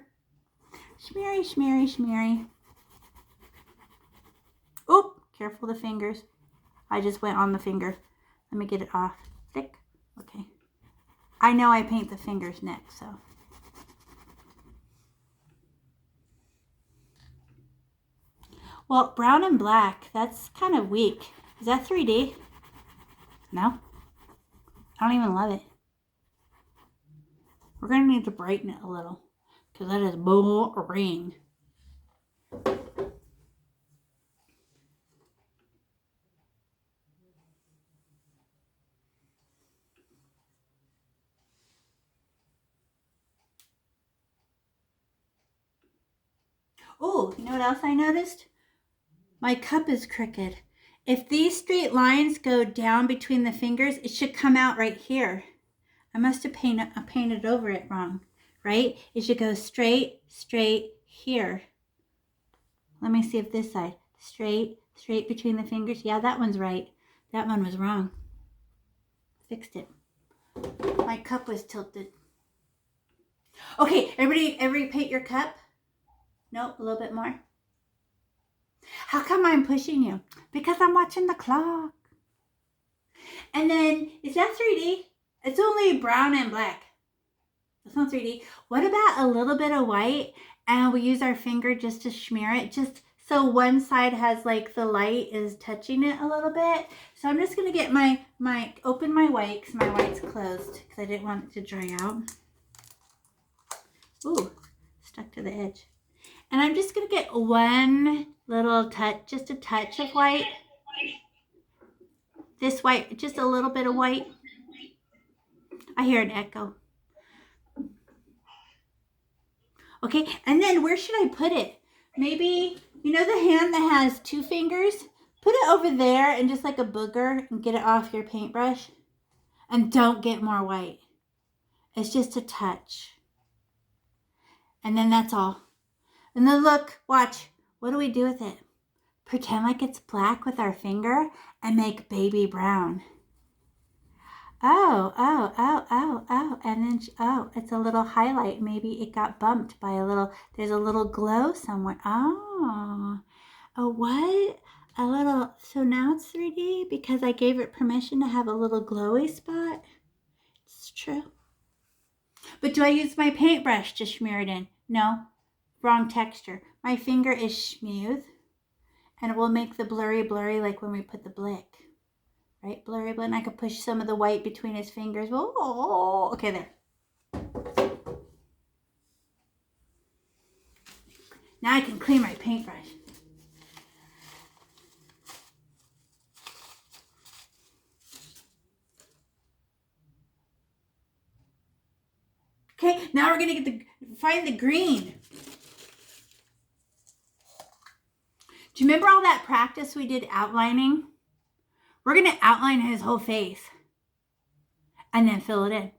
S1: Shmeary, shmeary, shmeary. Oop, careful the fingers. I just went on the finger. Let me get it off. Thick. Okay. I know I paint the fingers next, so. Well, brown and black, that's kind of weak. Is that 3D? No? I don't even love it. We're going to need to brighten it a little because that is boring. Oh, you know what else I noticed? My cup is crooked. If these straight lines go down between the fingers, it should come out right here. I must have painted over it wrong, right? It should go straight, straight here. Let me see if this side. Straight, straight between the fingers. Yeah, that one's right. That one was wrong. Fixed it. My cup was tilted. Okay, everybody paint your cup? Nope, a little bit more. How come I'm pushing you? Because I'm watching the clock. And then, is that 3D? It's only brown and black. That's not 3D. What about a little bit of white? And we use our finger just to smear it. Just so one side has like the light is touching it a little bit. So I'm just going to get open my white because my white's closed because I didn't want it to dry out. Ooh, stuck to the edge. And I'm just going to get one little touch, just a touch of white. This white, just a little bit of white. I hear an echo. Okay, and then where should I put it? Maybe, you know the hand that has two fingers? Put it over there and just like a booger and get it off your paintbrush. And don't get more white. It's just a touch. And then that's all. And then look, watch. What do we do with it? Pretend like it's black with our finger and make baby brown. Oh. And then, it's a little highlight. Maybe it got bumped by there's a little glow somewhere. Oh, what? So now it's 3D because I gave it permission to have a little glowy spot. It's true. But do I use my paintbrush to smear it in? No, wrong texture. My finger is smooth and it will make the blurry like when we put the blick. Right, blurry, and I could push some of the white between his fingers. Oh, okay, there. Now I can clean my paintbrush. Okay, now we're gonna find the green. Do you remember all that practice we did outlining? We're gonna outline his whole face and then fill it in.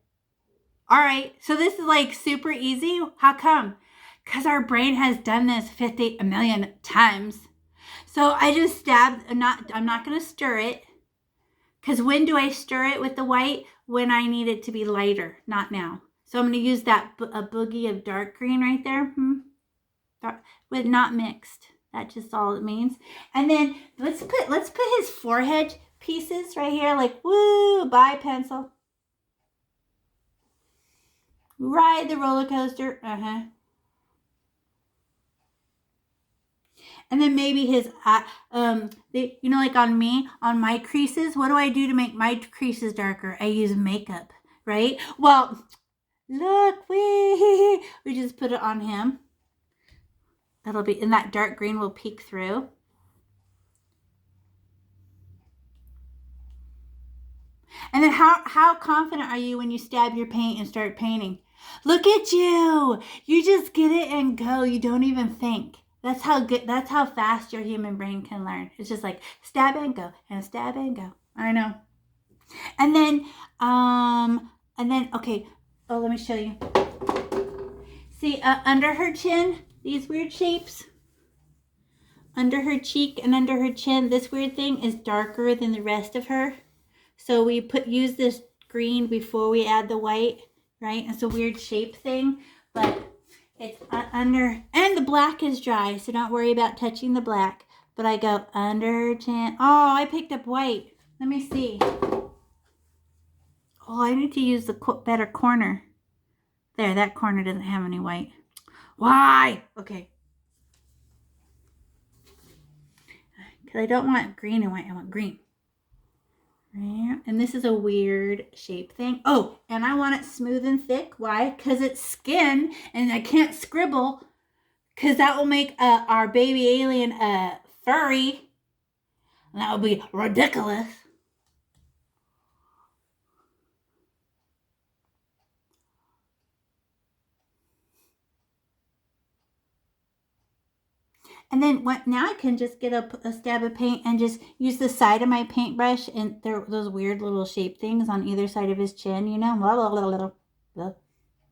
S1: All right, so this is like super easy. How come? Because our brain has done this 50 million times. So I just stabbed, I'm not gonna stir it. Because when do I stir it with the white? When I need it to be lighter, not now. So I'm gonna use that a boogie of dark green right there. With not mixed. That's just all it means. And then let's put his forehead pieces right here, like woo, bye pencil. Ride the roller coaster. And then maybe his like on me, on my creases, what do I do to make my creases darker? I use makeup, right? Well, look, we just put it on him. That'll be, and that dark green will peek through. And then how confident are you when you stab your paint and start painting? Look at you. You just get it and go. You don't even think. That's how fast your human brain can learn. It's just like stab and go and stab and go. I know. And then okay. Oh, let me show you. See, under her chin, these weird shapes. Under her cheek and under her chin, this weird thing is darker than the rest of her. So we use this green before we add the white, right? It's a weird shape thing, but it's under, and the black is dry, so don't worry about touching the black. But I go under her chin. Oh, I picked up white. Let me see. Oh, I need to use the better corner. There, that corner doesn't have any white. Why? Okay. Because I don't want green and white, I want green. And this is a weird shape thing. Oh, and I want it smooth and thick. Why? Because it's skin and I can't scribble because that will make our baby alien furry. And that would be ridiculous. And then now I can just get a stab of paint and just use the side of my paintbrush and those weird little shape things on either side of his chin, you know. Blah, blah, blah, blah, blah,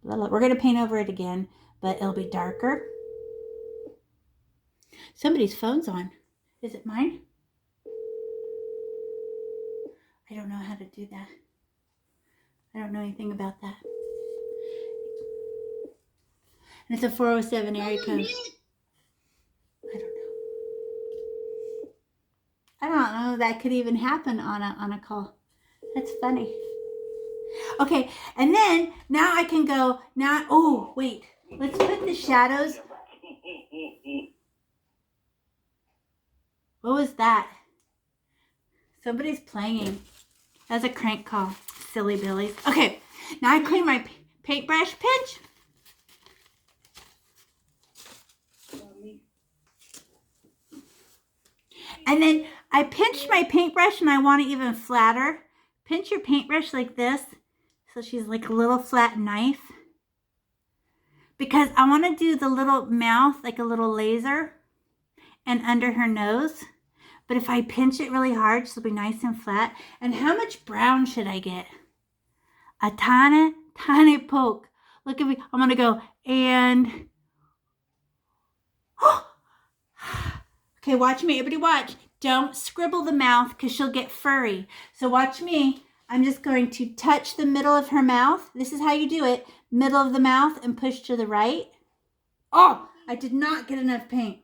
S1: blah, blah. We're going to paint over it again, but it'll be darker. Somebody's phone's on. Is it mine? I don't know how to do that. I don't know anything about that. And it's a 407 area code. I don't know that could even happen on a call. That's funny. Okay, and then now I can go now. Oh, wait. Let's put the shadows. What was that? Somebody's playing. That's a crank call. Silly Billies. Okay, now I clean my paintbrush. Pinch. And then I pinched my paintbrush and I want it even flatter. Pinch your paintbrush like this. So she's like a little flat knife. Because I want to do the little mouth like a little laser and under her nose. But if I pinch it really hard, she'll be nice and flat. And how much brown should I get? A tiny, tiny poke. Look at me. I'm going to go and... Okay, watch me. Everybody watch. Don't scribble the mouth because she'll get furry. So watch me. I'm just going to touch the middle of her mouth. This is how you do it. Middle of the mouth and push to the right. Oh, I did not get enough paint.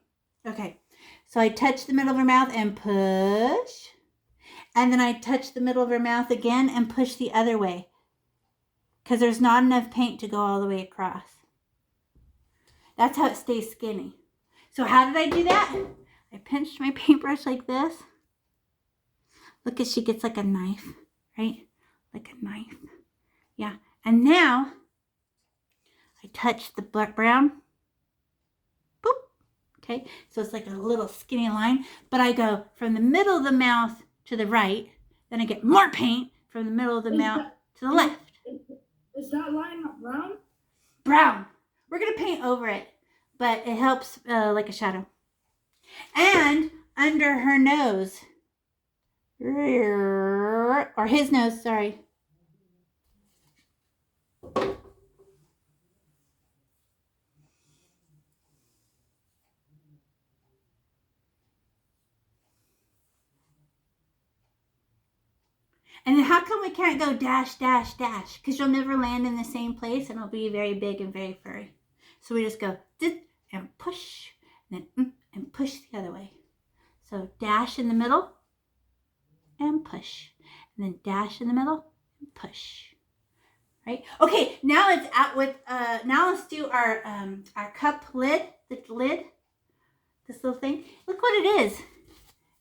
S1: Okay, so I touch the middle of her mouth and push. And then I touch the middle of her mouth again and push the other way. Because there's not enough paint to go all the way across. That's how it stays skinny. So how did I do that? I pinched my paintbrush like this. Look at, she gets like a knife, right? Like a knife. Yeah. And now I touch the black brown. Boop. Okay, so it's like a little skinny line, but I go from the middle of the mouth to the right, then I get more paint from the middle of the mouth to the left.
S2: Is that line brown?
S1: Brown. We're going to paint over it, but it helps like a shadow. And under her nose, or his nose, sorry. And then how come we can't go dash, dash, dash? Because you'll never land in the same place and it'll be very big and very furry. So we just go and push, and then and push the other way. So dash in the middle and push. And then dash in the middle and push. Right? Okay, now let's out with now let's do our cup lid, the lid. This little thing. Look what it is.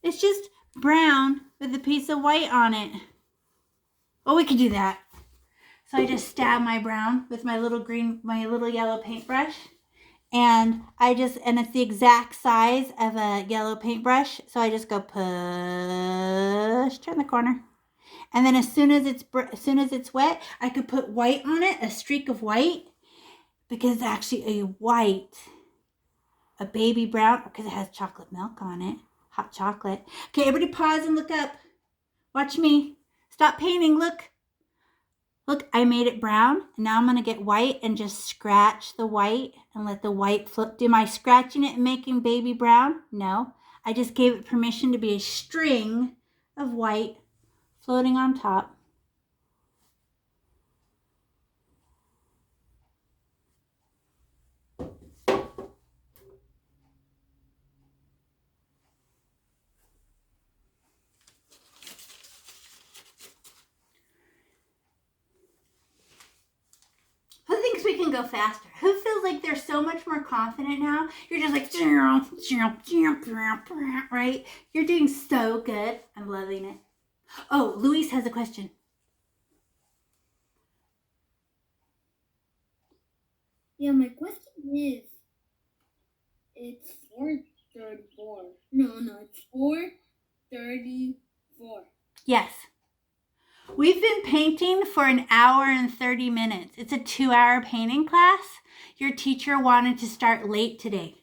S1: It's just brown with a piece of white on it. Oh, we could do that. So I just stab my brown with my little yellow paintbrush. And it's the exact size of a yellow paintbrush. So I just go push, turn the corner. And then as soon as it's wet, I could put white on it, a streak of white. Because it's actually a baby brown, because it has chocolate milk on it. Hot chocolate. Okay, everybody pause and look up. Watch me. Stop painting, look. Look, I made it brown. And now I'm going to get white and just scratch the white and let the white float. Am I scratching it and making baby brown? No. I just gave it permission to be a string of white floating on top. Who thinks we can go faster? Who feels like they're so much more confident now? You're just like, right? You're doing so good. I'm loving it. Oh, Luis has a question.
S3: Yeah, my question is, it's 4:34. No, it's 4:34.
S1: Yes. We've been painting for an hour and 30 minutes. It's a 2-hour painting class. Your teacher wanted to start late today.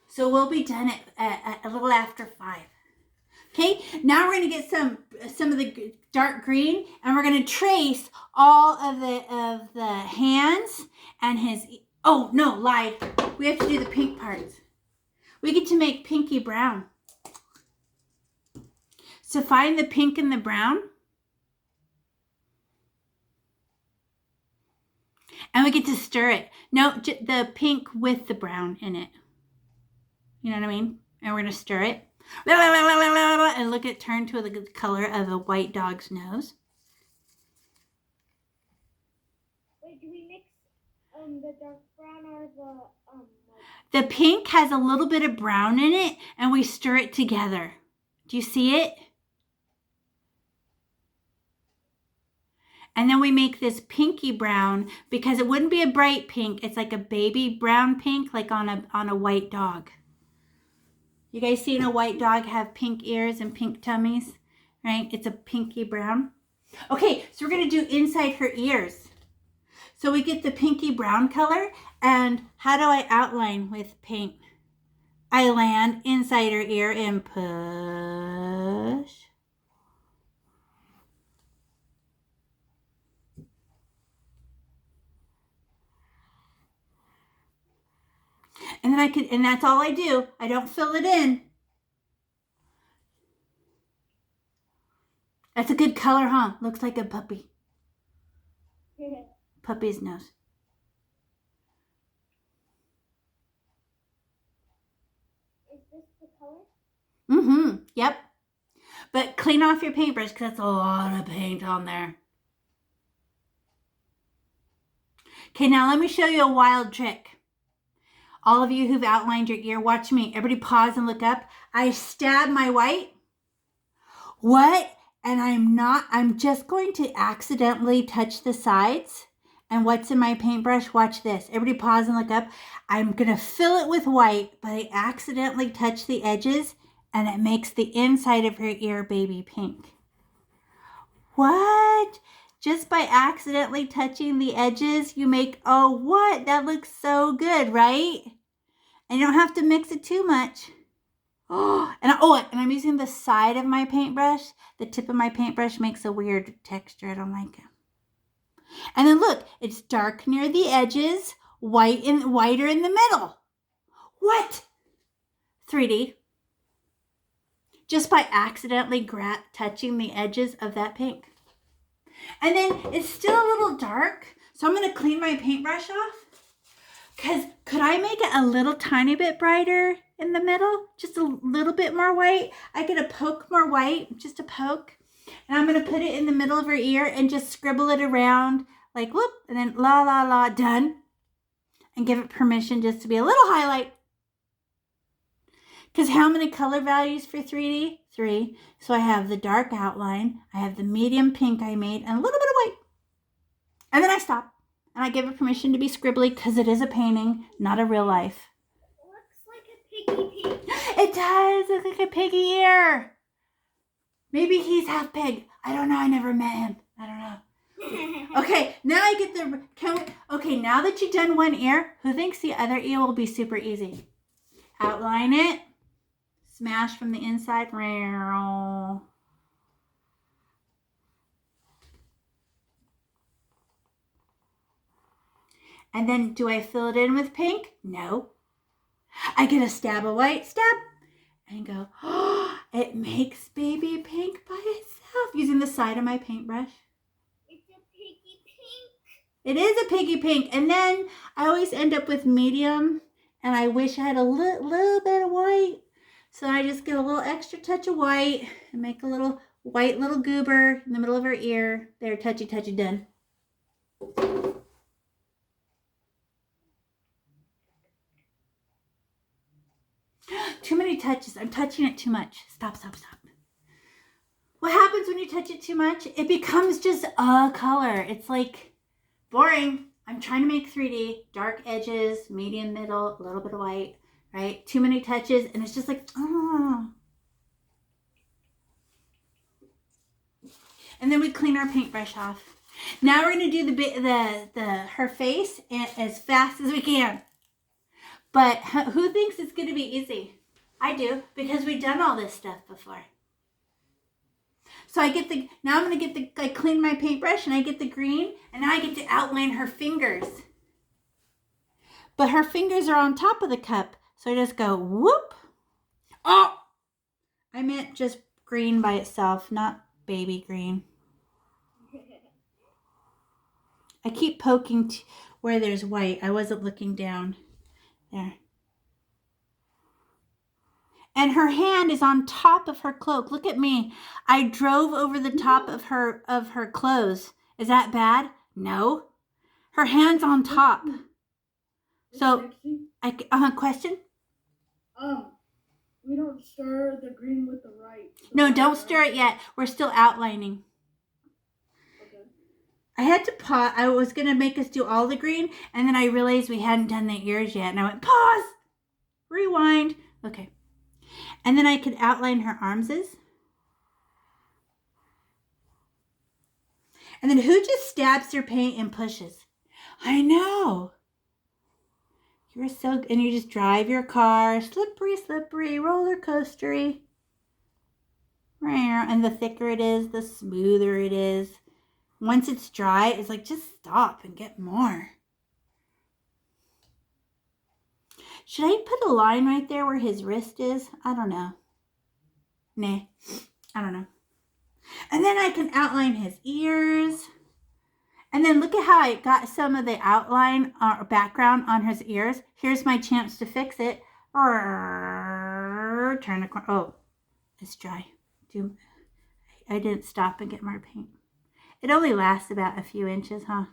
S1: So we'll be done at a little after 5. Okay, now we're going to get some of the dark green, and we're going to trace all of the hands and his. Oh no, lied. We have to do the pink parts. We get to make pinky brown. So find the pink and the brown, and we get to stir it. No, the pink with the brown in it. You know what I mean? And we're going to stir it. And look, it turned to the color of a white dog's nose.
S3: Wait, do we mix the dark brown or
S1: The pink has a little bit of brown in it, and we stir it together. Do you see it? And then we make this pinky brown, because it wouldn't be a bright pink. It's like a baby brown pink, like on a white dog. You guys seen a white dog have pink ears and pink tummies, right? It's a pinky brown. Okay, so we're going to do inside her ears. So we get the pinky brown color, and how do I outline with paint? I land inside her ear and push. And then and that's all I do. I don't fill it in. That's a good color, huh? Looks like a puppy. Puppy's nose.
S3: Is this the color?
S1: Mm-hmm. Yep. But clean off your paintbrush, because that's a lot of paint on there. Okay, now let me show you a wild trick. All of you who've outlined your ear, watch me. Everybody pause and look up. I stab my white. What? And I'm just going to accidentally touch the sides. And what's in my paintbrush? Watch this. Everybody pause and look up. I'm going to fill it with white, but I accidentally touch the edges and it makes the inside of her ear baby pink. What? Just by accidentally touching the edges, you make, oh, what? That looks so good, right? And you don't have to mix it too much. And I'm using the side of my paintbrush. The tip of my paintbrush makes a weird texture. I don't like it. And then look, it's dark near the edges, whiter in the middle. What? 3D. Just by accidentally touching the edges of that pink. And then it's still a little dark, so I'm going to clean my paintbrush off. Because could I make it a little tiny bit brighter in the middle? Just a little bit more white? I get a poke more white, just a poke. And I'm going to put it in the middle of her ear and just scribble it around like whoop, and then la, la, la, done. And give it permission just to be a little highlight. Because how many color values for 3D? 3. So I have the dark outline, I have the medium pink I made, and a little bit of white. And then I stop. And I give it permission to be scribbly because it is a painting, not a real life.
S3: It looks like a piggy pig.
S1: It does look like a piggy ear. Maybe he's half pig. I don't know. I never met him. I don't know. Okay, now I get the... Okay, now that you've done one ear, who thinks the other ear will be super easy? Outline it. Smash from the inside. And then do I fill it in with pink? No. I get a stab of white, stab, and go, oh, it makes baby pink by itself using the side of my paintbrush.
S3: It's a piggy pink.
S1: It is a piggy pink. And then I always end up with medium, and I wish I had a little bit of white. So I just get a little extra touch of white and make a little white little goober in the middle of her ear. There, touchy, touchy, done. Too many touches. I'm touching it too much. Stop, stop, stop. What happens when you touch it too much? It becomes just a color. It's like boring. I'm trying to make 3D. Dark edges, medium middle, a little bit of white, right? Too many touches, and it's just like, oh. And then we clean our paintbrush off. Now we're going to do her face as fast as we can. But who thinks it's going to be easy? I do, because we've done all this stuff before. So I clean my paintbrush and I get the green, and now I get to outline her fingers. But her fingers are on top of the cup, so I just go whoop. Oh, I meant just green by itself, not baby green. I keep poking where there's white. I wasn't looking down. There. And her hand is on top of her cloak. Look at me. I drove over the top of her clothes. Is that bad? No. Her hand's on top. So, question?
S2: We don't stir the green with the right.
S1: No, don't stir it yet. We're still outlining.
S2: Okay.
S1: I had to pause. I was going to make us do all the green, and then I realized we hadn't done the ears yet. And I went, pause, rewind. Okay. And then I could outline her armses. And then who just stabs their paint and pushes? I know. You're so good. And you just drive your car. Slippery, slippery, roller coastery. And the thicker it is, the smoother it is. Once it's dry, it's like, just stop and get more. Should I put a line right there where his wrist is? I don't know. Nah, I don't know. And then I can outline his ears. And then look at how I got some of the outline or background on his ears. Here's my chance to fix it. Turn the corner. Oh, it's dry. I didn't stop and get more paint. It only lasts about a few inches, huh?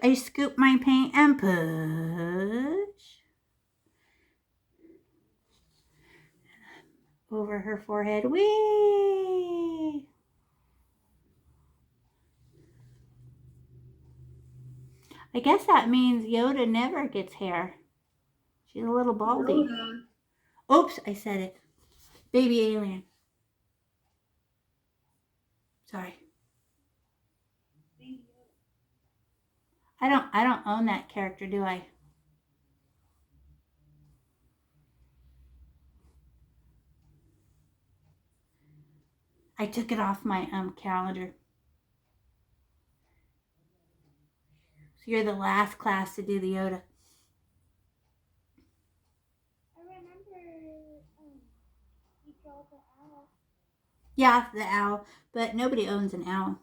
S1: I scoop my paint and push. over her forehead. Whee! I guess that means Yoda never gets hair. She's a little baldy.
S2: Yoda.
S1: Oops, I said it. Baby alien. Sorry. I don't own that character, do I? I took it off my calendar. So you're the last class to do the Yoda.
S3: I remember you draw the owl.
S1: Yeah, the owl, but nobody owns an owl.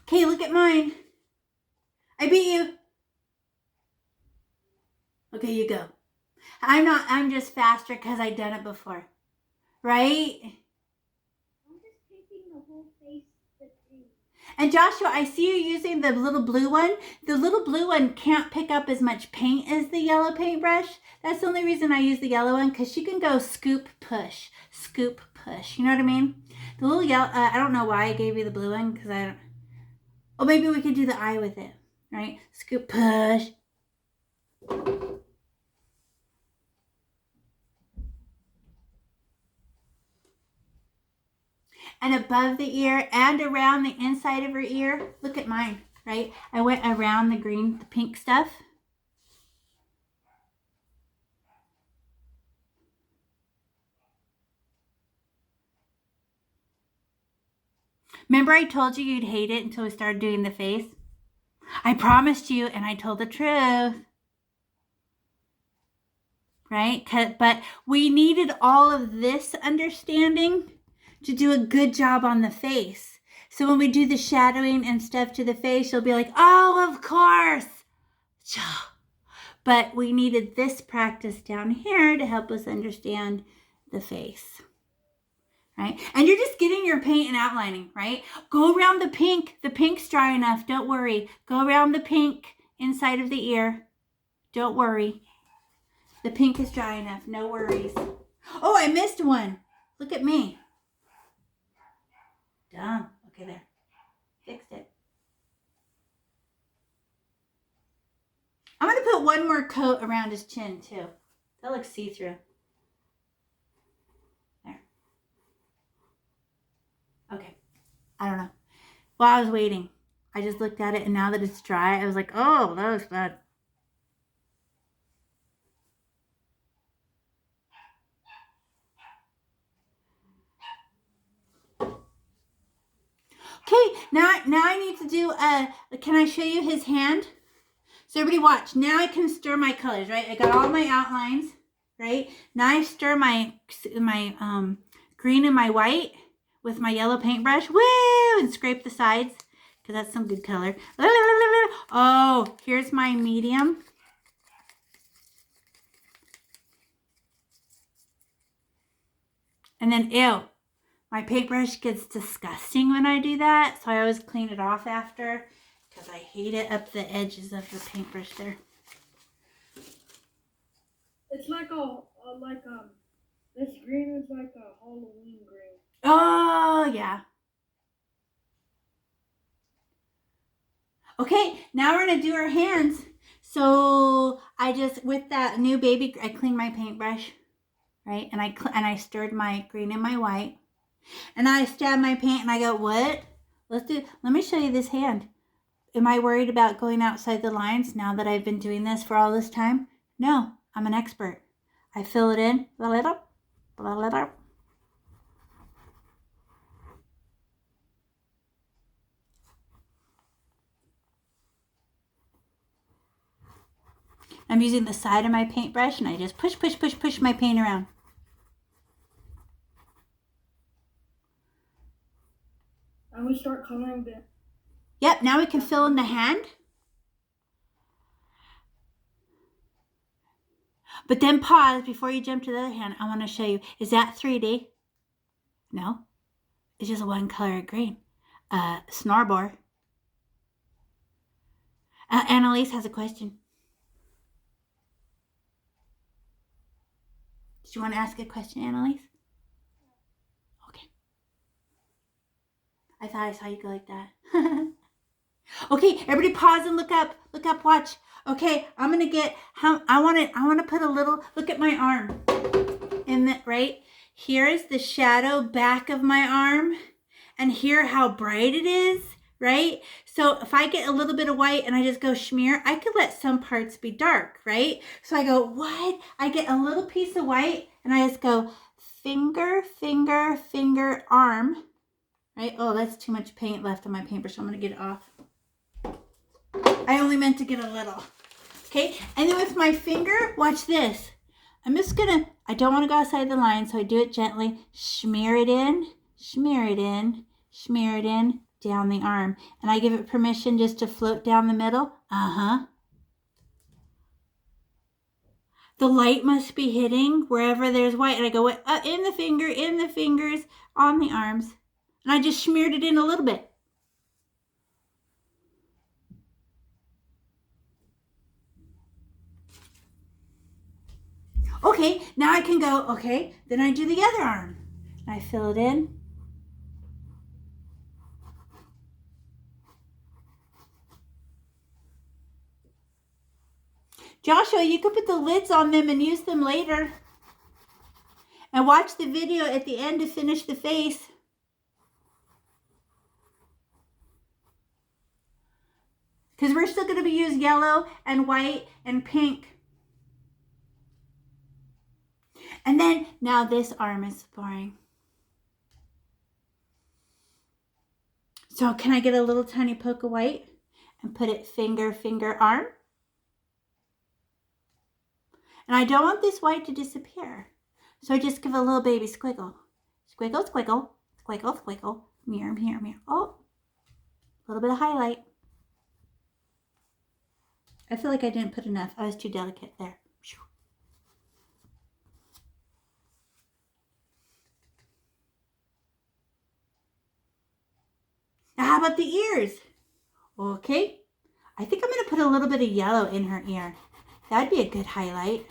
S1: Okay, look at mine. I beat you. Okay, you go. I'm just faster because I've done it before. Right?
S3: I'm just painting the whole face the green.
S1: And Joshua, I see you using the little blue one. The little blue one can't pick up as much paint as the yellow paintbrush. That's the only reason I use the yellow one, because she can go scoop, push, scoop, push. You know what I mean? The little yellow, I don't know why I gave you the blue one, because I don't, oh, maybe we could do the eye with it, right? Scoop, push. And above the ear and around the inside of her ear. Look at mine, right? I went around the green, the pink stuff. Remember I told you you'd hate it until we started doing the face? I promised you, and I told the truth. Right? But we needed all of this understanding to do a good job on the face. So when we do the shadowing and stuff to the face, you'll be like, oh, of course. But we needed this practice down here to help us understand the face. Right? And you're just getting your paint and outlining, right? Go around the pink. The pink's dry enough. Don't worry. Go around the pink inside of the ear. Don't worry. The pink is dry enough. No worries. Oh, I missed one. Look at me. Dumb. Okay, there. Fixed it. I'm going to put one more coat around his chin, too. That looks see-through. There. Okay. I don't know. While I was waiting, I just looked at it, and now that it's dry, I was like, oh, that was bad. Okay, now I need to do, can I show you his hand? So everybody watch. Now I can stir my colors, right? I got all my outlines, right? Now I stir my green and my white with my yellow paintbrush. Woo! And scrape the sides, because that's some good color. Oh, here's my medium. And then, ew. My paintbrush gets disgusting when I do that, so I always clean it off after, because I hate it up the edges of the paintbrush there.
S2: It's like this green is like a Halloween green.
S1: Oh, yeah. Okay, now we're going to do our hands. So I just, with that new baby, I cleaned my paintbrush, right? And I stirred my green and my white. And I stab my paint and I go, what? Let me show you this hand. Am I worried about going outside the lines now that I've been doing this for all this time? No, I'm an expert. I fill it in. I'm using the side of my paintbrush and I just push my paint around.
S2: And we start coloring the...
S1: Yep, now we can fill in the hand. But then pause before you jump to the other hand. I want to show you. Is that 3D? No, it's just one color of green. Snarbore. Annalise has a question. Did you want to ask a question, Annalise? Okay. I thought I saw you go like that. Okay, everybody pause and look up, watch. Okay, I'm gonna get I want to put a little, look at my arm. In the right here is the shadow back of my arm, and here how bright it is, right? So if I get a little bit of white and I just go smear, I could let some parts be dark, right? So I go, what? I get a little piece of white and I just go finger, finger, finger, arm, right? Oh, that's too much paint left on my paintbrush, so I'm gonna get it off. I only meant to get a little. Okay, and then with my finger, watch this. I'm just gonna, I don't want to go outside the line, so I do it gently. Smear it in, smear it in, smear it in, down the arm. And I give it permission just to float down the middle. The light must be hitting wherever there's white. And I go in the finger, in the fingers, on the arms. And I just smeared it in a little bit. Okay, now I can go, okay, then I do the other arm. I fill it in. Joshua, you could put the lids on them and use them later. And watch the video at the end to finish the face. Because we're still going to be using yellow and white and pink. And then, now this arm is boring. So can I get a little tiny poke of white and put it finger, finger, arm? And I don't want this white to disappear. So I just give a little baby squiggle. Squiggle, squiggle, squiggle, squiggle, mirror, mirror, mirror. Oh, a little bit of highlight. I feel like I didn't put enough. I was too delicate there. Now how about the ears? Okay. I think I'm going to put a little bit of yellow in her ear. That'd be a good highlight.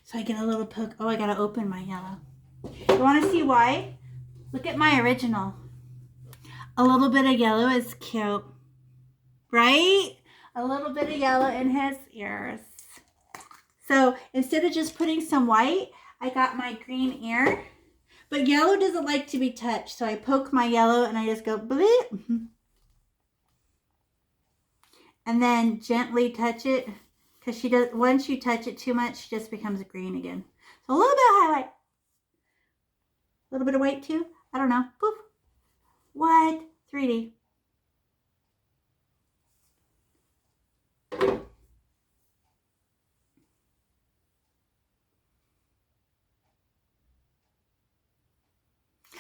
S1: So I get a little poke. Oh, I got to open my yellow. You want to see why? Look at my original. A little bit of yellow is cute. Right? A little bit of yellow in his ears. So instead of just putting some white, I got my green ear. But yellow doesn't like to be touched. So I poke my yellow and I just go bleep. And then gently touch it. Because she does, once you touch it too much, she just becomes green again. So a little bit of highlight. A little bit of white too. I don't know. Poof. What? 3D.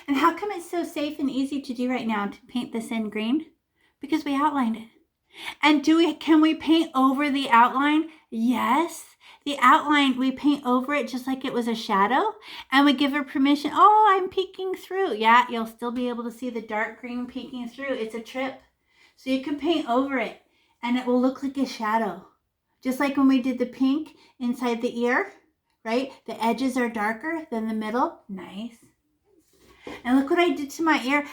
S1: And how come it's so safe and easy to do right now to paint this in green? Because we outlined it. And can we paint over the outline? Yes. The outline, we paint over it just like it was a shadow. And we give her permission. Oh, I'm peeking through. Yeah, you'll still be able to see the dark green peeking through. It's a trip. So you can paint over it and it will look like a shadow. Just like when we did the pink inside the ear, right? The edges are darker than the middle. Nice. And look what I did to my ear.